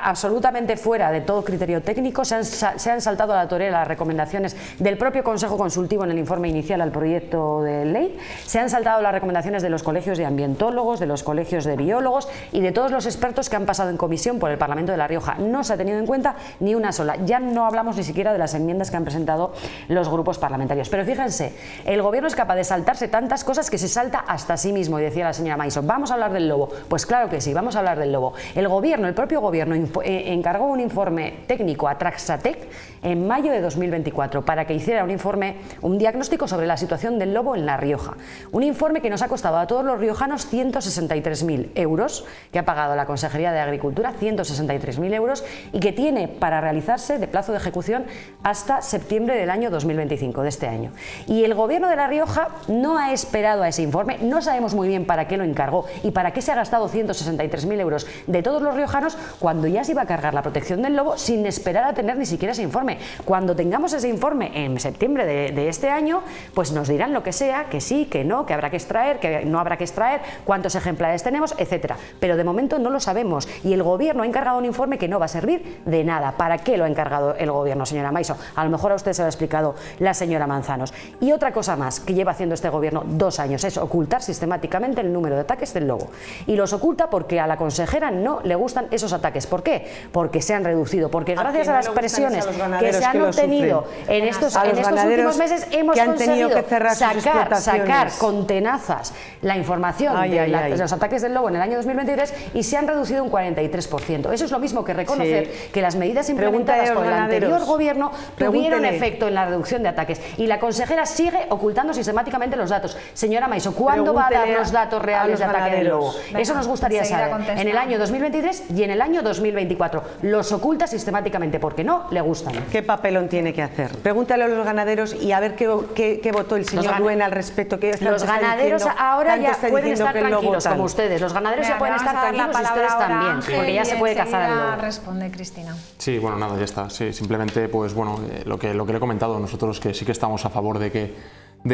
absolutamente fuera de todo criterio técnico. Se han saltado a la torera las recomendaciones del propio Consejo Consultivo en el informe inicial al proyecto de ley, se han saltado las recomendaciones de los colegios de ambientólogos, de los colegios de biólogos y de todos los expertos que han pasado en comisión por el Parlamento de La Rioja. No se ha tenido en cuenta ni una sola. Ya no hablamos ni siquiera de las enmiendas que han presentado los grupos parlamentarios. Pero fíjense, el gobierno es capaz de saltarse tantas cosas que se salta hasta sí mismo. Y decía la señora Maiso, ¿vamos a hablar del lobo? Pues claro que sí, vamos a hablar del lobo. El propio gobierno encargó un informe técnico a Traxatec en mayo de 2024 para que hiciera un diagnóstico sobre la situación del lobo en La Rioja. Un informe que nos ha costado a todos los riojanos 163.000 euros, que ha pagado la Consejería de Agricultura, 163.000 euros, y que tiene para realizarse de plazo de ejecución hasta septiembre del año 2025, de este año. Y el gobierno de La Rioja no ha esperado a ese informe, no sabemos muy bien para qué lo encargó y para qué se ha gastado 163.000 euros de todos los riojanos cuando ya se iba a cargar la protección del lobo sin esperar a tener ni siquiera ese informe. Cuando tengamos ese informe en septiembre de este año, pues nos dirán lo que sea, que sí, que no, que habrá que extraer, que no habrá que extraer, cuántos ejemplares tenemos, etcétera. Pero de momento no lo sabemos y el Gobierno ha encargado un informe que no va a servir de nada. ¿Para qué lo ha encargado el Gobierno, señora Maiso? A lo mejor a usted se lo ha explicado la señora Manzanos. Y otra cosa más que lleva haciendo este Gobierno 2 años es ocultar sistemáticamente el número de ataques del lobo. Y los oculta porque a la consejera no le gustan esos ataques. ¿Por qué? Porque se han reducido, porque gracias a las presiones que se han obtenido en estos últimos meses hemos conseguido sacar con tenazas la información de los ataques del lobo en el año 2023 y se han reducido un 43%. Eso es lo mismo que reconocer que las medidas implementadas por el anterior Gobierno tuvieron efecto en la reducción de ataques y la consejera sigue ocultando sistemáticamente los datos. Señora Maiso, ¿cuándo va a dar los datos reales de ataque del lobo? Eso nos gustaría saber. En el año 2023 y en el año 2024. Los oculta sistemáticamente porque no le gustan. ¿Qué papelón tiene que hacer? Pregúntale a los ganaderos y a ver qué votó el señor Luena al respecto. Los ganaderos ahora ya pueden estar tranquilos como ustedes. Los ganaderos ya pueden estar tranquilos y ustedes también, porque ya se puede cazar al lobo. Responde Cristina. Sí, bueno, nada, ya está. Sí, simplemente, pues bueno, lo que le he comentado, nosotros que sí que estamos a favor de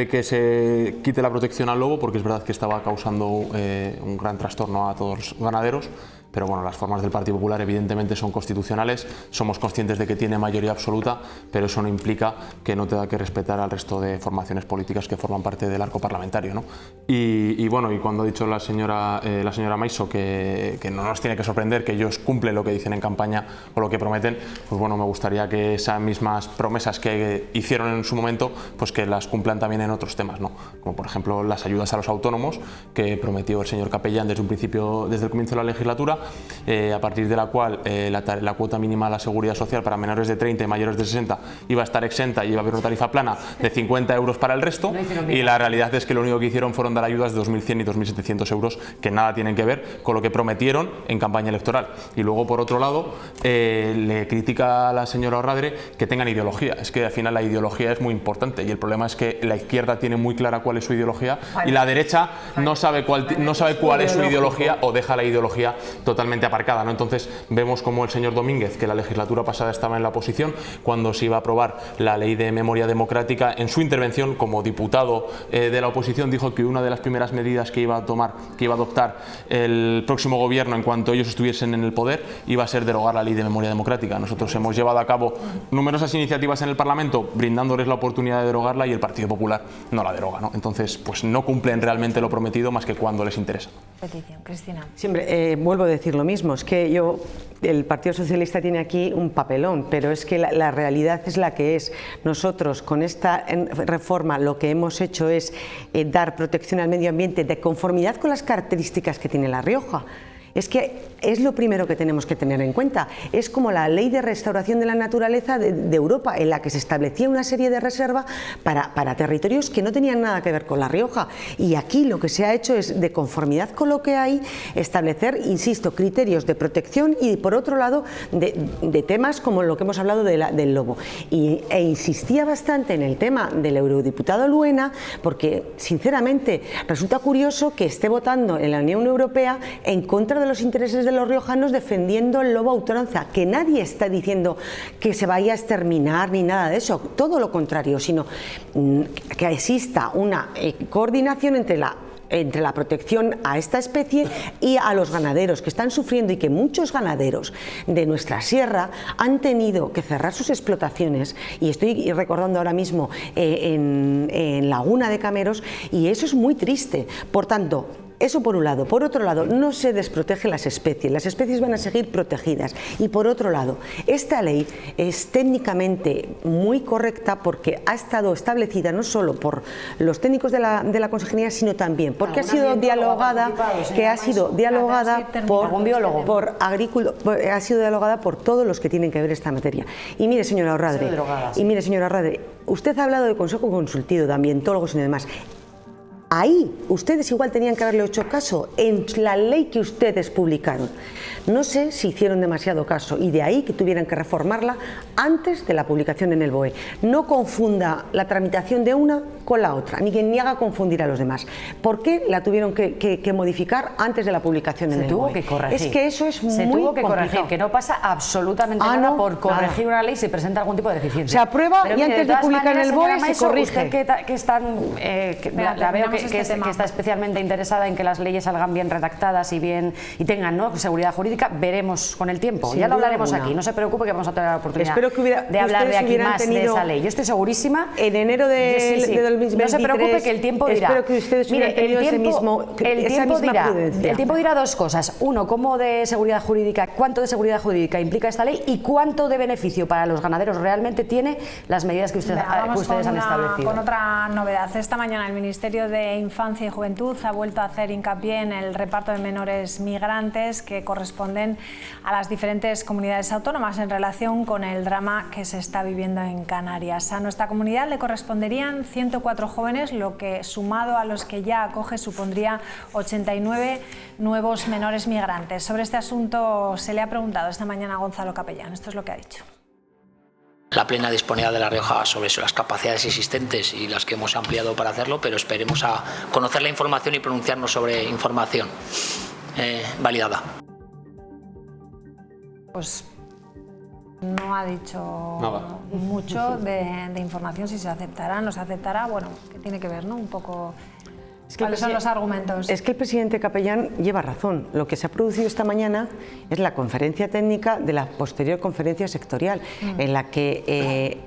que se quite la protección al lobo, porque es verdad que estaba causando un gran trastorno a todos los ganaderos. Pero bueno, las formas del Partido Popular evidentemente son constitucionales, somos conscientes de que tiene mayoría absoluta, pero eso no implica que no tenga que respetar al resto de formaciones políticas que forman parte del arco parlamentario, ¿no? Y bueno, y cuando ha dicho la señora Maiso que no nos tiene que sorprender que ellos cumplen lo que dicen en campaña o lo que prometen, pues bueno, me gustaría que esas mismas promesas que hicieron en su momento, pues que las cumplan también en otros temas, ¿no? Como por ejemplo las ayudas a los autónomos que prometió el señor Capellán desde el comienzo de la legislatura, a partir de la cual la cuota mínima a la seguridad social para menores de 30 y mayores de 60 iba a estar exenta y iba a haber una tarifa plana de 50 euros para el resto, y la realidad es que lo único que hicieron fueron dar ayudas de 2.100 y 2.700 euros que nada tienen que ver con lo que prometieron en campaña electoral. Y luego, por otro lado, le critica a la señora Orradre que tengan ideología. Es que al final la ideología es muy importante y el problema es que la izquierda tiene muy clara cuál es su ideología y la derecha no sabe cuál es su ideología o deja la ideología totalmente aparcada, ¿no? Entonces vemos como el señor Domínguez, que la legislatura pasada estaba en la oposición cuando se iba a aprobar la ley de memoria democrática, en su intervención como diputado de la oposición dijo que una de las primeras medidas que iba a adoptar el próximo gobierno en cuanto ellos estuviesen en el poder iba a ser derogar la ley de memoria democrática. Nosotros hemos llevado a cabo numerosas iniciativas en el Parlamento brindándoles la oportunidad de derogarla y el Partido Popular no la deroga, ¿no? Entonces pues no cumplen realmente lo prometido más que cuando les interesa. Petición, Cristina. Siempre vuelvo a decir lo mismo, es que el Partido Socialista tiene aquí un papelón, pero es que la realidad es la que es. Nosotros con esta reforma lo que hemos hecho es dar protección al medio ambiente de conformidad con las características que tiene La Rioja. Es que es lo primero que tenemos que tener en cuenta. Es como la ley de restauración de la naturaleza de Europa, en la que se establecía una serie de reservas para territorios que no tenían nada que ver con La Rioja. Y aquí lo que se ha hecho es, de conformidad con lo que hay, establecer, insisto, criterios de protección y, por otro lado, de temas como lo que hemos hablado del lobo. E insistía bastante en el tema del eurodiputado Luena, porque, sinceramente, resulta curioso que esté votando en la Unión Europea en contra de los intereses de los riojanos, defendiendo el lobo a ultranza, que nadie está diciendo que se vaya a exterminar ni nada de eso, todo lo contrario, sino que exista una coordinación entre la protección a esta especie y a los ganaderos que están sufriendo, y que muchos ganaderos de nuestra sierra han tenido que cerrar sus explotaciones, y estoy recordando ahora mismo en Laguna de Cameros, y eso es muy triste. Por tanto, eso por un lado. Por otro lado, no se desprotege las especies van a seguir protegidas. Y por otro lado, esta ley es técnicamente muy correcta porque ha estado establecida no solo por los técnicos de la consejería, sino también porque ha sido dialogada, por todos los que tienen que ver esta materia. Y mire, señora Orradre, usted ha hablado de Consejo Consultivo de Ambientólogos y demás. ahí ustedes igual tenían que haberle hecho caso en la ley que ustedes publicaron. No sé si hicieron demasiado caso y de ahí que tuvieran que reformarla antes de la publicación en el BOE. No confunda la tramitación de una con la otra, ni haga confundir a los demás. ¿Por qué la tuvieron que modificar antes de la publicación en el BOE? Se tuvo que corregir. Es que eso es muy complicado. Se tuvo que corregir, que no pasa absolutamente nada por corregir una ley si presenta algún tipo de deficiencia. Se aprueba y antes de publicar en el BOE se corrige. Usted la veo que está especialmente interesada en que las leyes salgan bien redactadas y tengan, ¿no?, seguridad jurídica. Veremos con el tiempo, ya lo hablaremos aquí, no se preocupe que vamos a tener la oportunidad de hablar de aquí más de esa ley. Yo estoy segurísima. En enero de 2023, no se preocupe que el tiempo dirá. Espero que ustedes hubieran tenido esa misma prudencia. El tiempo dirá dos cosas. Uno, cuánto de seguridad jurídica implica esta ley y cuánto de beneficio para los ganaderos realmente tiene las medidas que ustedes han establecido. Con otra novedad. Esta mañana el Ministerio de Infancia y Juventud ha vuelto a hacer hincapié en el reparto de menores migrantes que corresponden a las diferentes comunidades autónomas en relación con el drama que se está viviendo en Canarias. A nuestra comunidad le corresponderían 104 jóvenes, lo que sumado a los que ya acoge supondría 89 nuevos menores migrantes. Sobre este asunto se le ha preguntado esta mañana a Gonzalo Capellán. Esto es lo que ha dicho. La plena disponibilidad de La Rioja sobre las capacidades existentes y las que hemos ampliado para hacerlo, pero esperemos a conocer la información y pronunciarnos sobre información validada. Pues no ha dicho mucho de información, si se aceptará, no se aceptará, bueno, que tiene que ver, ¿no?, un poco. ¿Cuáles son los argumentos? Es que el presidente Capellán lleva razón. Lo que se ha producido esta mañana es la conferencia técnica de la posterior conferencia sectorial, en la que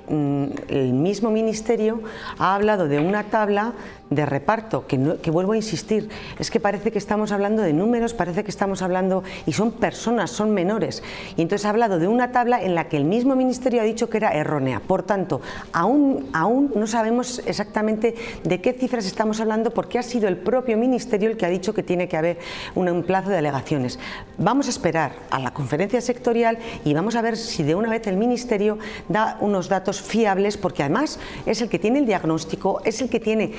el mismo ministerio ha hablado de una tabla de reparto, que vuelvo a insistir, es que parece que estamos hablando de números, parece que estamos hablando, y son personas, son menores, y entonces ha hablado de una tabla en la que el mismo ministerio ha dicho que era errónea. Por tanto, aún no sabemos exactamente de qué cifras estamos hablando, porque ha sido el propio ministerio el que ha dicho que tiene que haber un plazo de alegaciones. Vamos a esperar a la conferencia sectorial y vamos a ver si de una vez el ministerio da unos datos fiables, porque además es el que tiene el diagnóstico, es el que tiene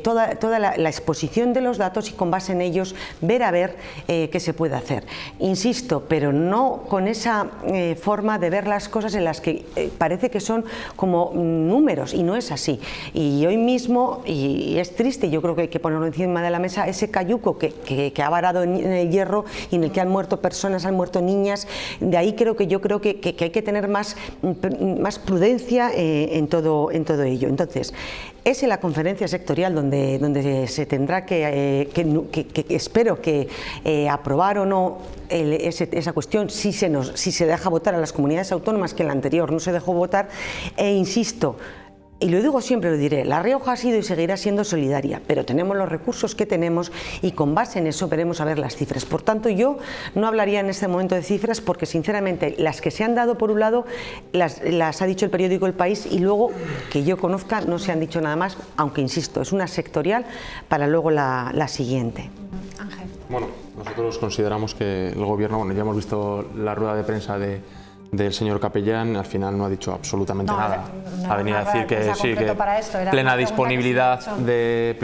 toda la exposición de los datos y con base en ellos ver a ver qué se puede hacer. Insisto, pero no con esa forma de ver las cosas en las que parece que son como números, y no es así. Y hoy mismo, y es triste, yo creo que hay que ponerlo encima de la mesa, ese cayuco que ha varado en el Hierro y en el que han muerto personas, han muerto niñas. De ahí yo creo que hay que tener más prudencia en todo ello. Entonces, es en la conferencia sectorial donde se tendrá que espero que aprobar o no esa cuestión, si se deja votar a las comunidades autónomas, que en la anterior no se dejó votar. E insisto, y lo digo siempre, lo diré, La Rioja ha sido y seguirá siendo solidaria, pero tenemos los recursos que tenemos y con base en eso veremos a ver las cifras. Por tanto, yo no hablaría en este momento de cifras, porque sinceramente las que se han dado por un lado las ha dicho el periódico El País, y luego, que yo conozca, no se han dicho nada más, aunque insisto, es una sectorial para luego la siguiente. Ángel. Bueno, nosotros consideramos que el Gobierno, ya hemos visto la rueda de prensa del señor Capellán, al final no ha dicho absolutamente nada. Ha venido a decir que sí, que plena disponibilidad de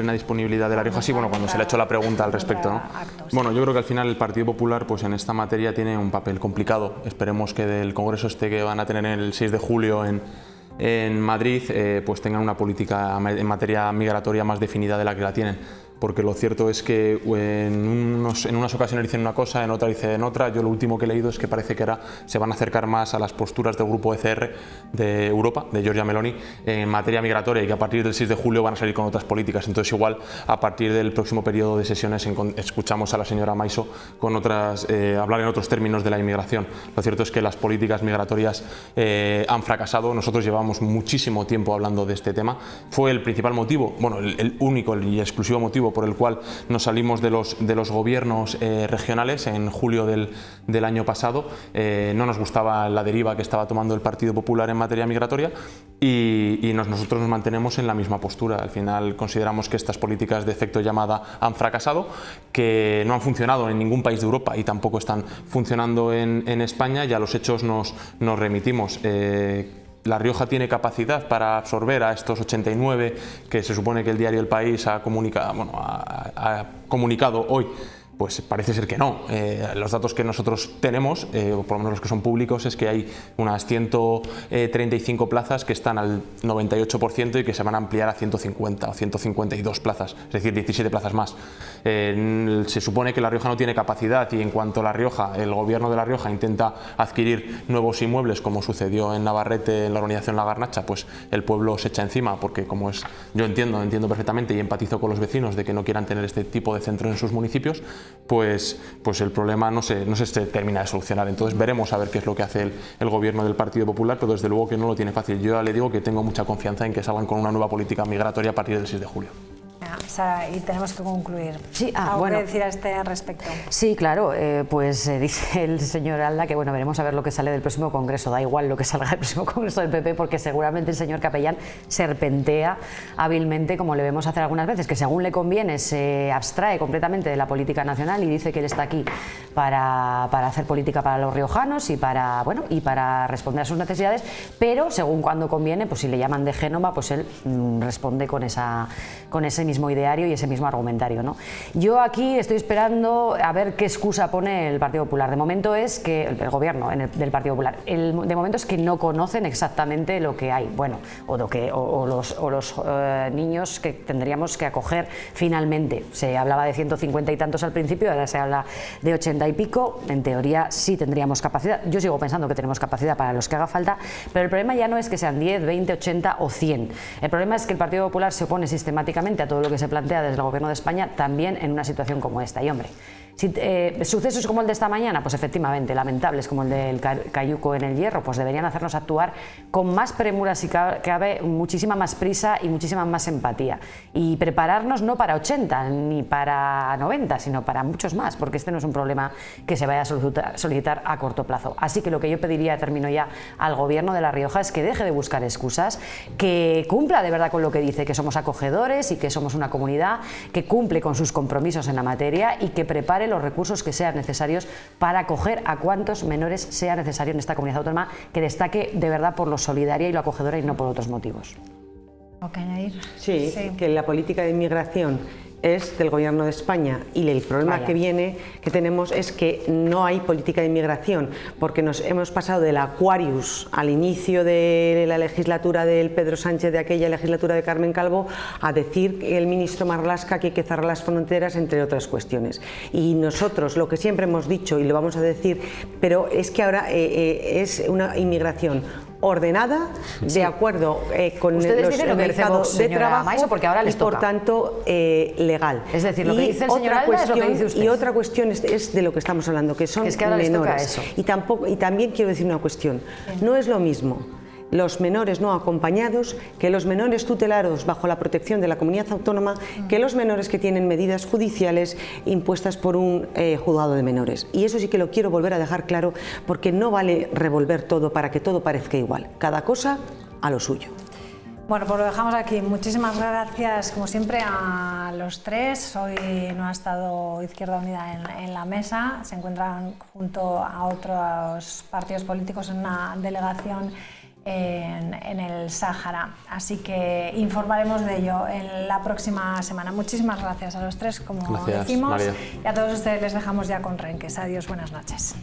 La Rioja. Sí, bueno, cuando se le ha hecho la pregunta al respecto, ¿no? Bueno, yo creo que al final el Partido Popular, pues en esta materia tiene un papel complicado. Esperemos que del Congreso que van a tener el 6 de julio en Madrid, pues tengan una política en materia migratoria más definida de la que la tienen. Porque lo cierto es que en unas ocasiones dicen una cosa, en otras dicen otra. Yo lo último que he leído es que parece que ahora se van a acercar más a las posturas del grupo ECR de Europa, de Giorgia Meloni, en materia migratoria, y que a partir del 6 de julio van a salir con otras políticas. Entonces igual a partir del próximo periodo de sesiones escuchamos a la señora Maiso con hablar en otros términos de la inmigración. Lo cierto es que las políticas migratorias han fracasado. Nosotros llevamos muchísimo tiempo hablando de este tema. Fue el principal motivo, bueno, el único y exclusivo motivo por el cual nos salimos de los gobiernos regionales en julio del año pasado. No nos gustaba la deriva que estaba tomando el Partido Popular en materia migratoria, y nosotros nos mantenemos en la misma postura. Al final consideramos que estas políticas de efecto llamada han fracasado, que no han funcionado en ningún país de Europa y tampoco están funcionando en España, y a los hechos nos remitimos. ¿La Rioja tiene capacidad para absorber a estos 89 que se supone que el diario El País ha comunicado hoy? Pues parece ser que no. Los datos que nosotros tenemos, o por lo menos los que son públicos, es que hay unas 135 plazas que están al 98% y que se van a ampliar a 150 o 152 plazas, es decir, 17 plazas más. Se supone que La Rioja no tiene capacidad y en cuanto La Rioja, el gobierno de La Rioja intenta adquirir nuevos inmuebles, como sucedió en Navarrete, en la urbanización La Garnacha, pues el pueblo se echa encima, porque como es, yo entiendo perfectamente y empatizo con los vecinos de que no quieran tener este tipo de centro en sus municipios, pues el problema no se termina de solucionar. Entonces veremos a ver qué es lo que hace el gobierno del Partido Popular, pero desde luego que no lo tiene fácil. Yo ya le digo que tengo mucha confianza en que salgan con una nueva política migratoria a partir del 6 de julio. Sara, y tenemos que concluir. Sí, ¿Algo que decir a este respecto? Sí, claro, dice el señor Alda que veremos a ver lo que sale del próximo Congreso. Da igual lo que salga del próximo Congreso del PP, porque seguramente el señor Capellán serpentea hábilmente, como le vemos hacer algunas veces, que según le conviene se abstrae completamente de la política nacional y dice que él está aquí para hacer política para los riojanos y para responder a sus necesidades, pero según cuando conviene, pues si le llaman de Génova, pues él responde con ese mismo ideario y ese mismo argumentario, ¿no? Yo aquí estoy esperando a ver qué excusa pone el Partido Popular. De momento es que el gobierno del Partido Popular, de momento es que no conocen exactamente lo que hay, o los niños que tendríamos que acoger finalmente. Se hablaba de 150 y tantos al principio, ahora se habla de 80 y pico. En teoría sí tendríamos capacidad. Yo sigo pensando que tenemos capacidad para los que haga falta, pero el problema ya no es que sean 10, 20, 80 o 100. El problema es que el Partido Popular se opone sistemáticamente a todo lo que se plantea desde el Gobierno de España, también en una situación como esta. Y hombre, sucesos como el de esta mañana, pues efectivamente, lamentables como el del cayuco en el Hierro, pues deberían hacernos actuar con más premura, si cabe, muchísima más prisa y muchísima más empatía. Y prepararnos no para 80 ni para 90, sino para muchos más, porque este no es un problema que se vaya a solicitar a corto plazo. Así que lo que yo pediría, termino ya, al Gobierno de La Rioja es que deje de buscar excusas, que cumpla de verdad con lo que dice, que somos acogedores y que somos una comunidad que cumple con sus compromisos en la materia y que prepare los recursos que sean necesarios para acoger a cuantos menores sea necesario en esta comunidad autónoma, que destaque de verdad por lo solidaria y lo acogedora y no por otros motivos. ¿Qué añadir? Sí, que la política de inmigración es del Gobierno de España y el problema que tenemos es que no hay política de inmigración, porque nos hemos pasado del Aquarius al inicio de la legislatura del Pedro Sánchez, de aquella legislatura de Carmen Calvo, a decir el ministro Marlaska que hay que cerrar las fronteras, entre otras cuestiones. Y nosotros lo que siempre hemos dicho y lo vamos a decir, pero es que ahora es una inmigración ordenada, de acuerdo con los mercados de trabajo, Maiso, porque ahora les y por tanto legal. Es decir, lo que dice el señor Alda es lo que dice usted. Y otra cuestión es de lo que estamos hablando, que son menores. Y también quiero decir una cuestión, no es lo mismo los menores no acompañados que los menores tutelados bajo la protección de la comunidad autónoma, que los menores que tienen medidas judiciales impuestas por un juzgado de menores. Y eso sí que lo quiero volver a dejar claro, porque no vale revolver todo para que todo parezca igual. Cada cosa a lo suyo. Bueno, pues lo dejamos aquí. Muchísimas gracias, como siempre, a los tres. Hoy no ha estado Izquierda Unida en la mesa. Se encuentran junto a otros partidos políticos en una delegación en el Sáhara, así que informaremos de ello en la próxima semana. Muchísimas gracias a los tres, como decimos, María. Y a todos ustedes les dejamos ya con Renques. Adiós, buenas noches.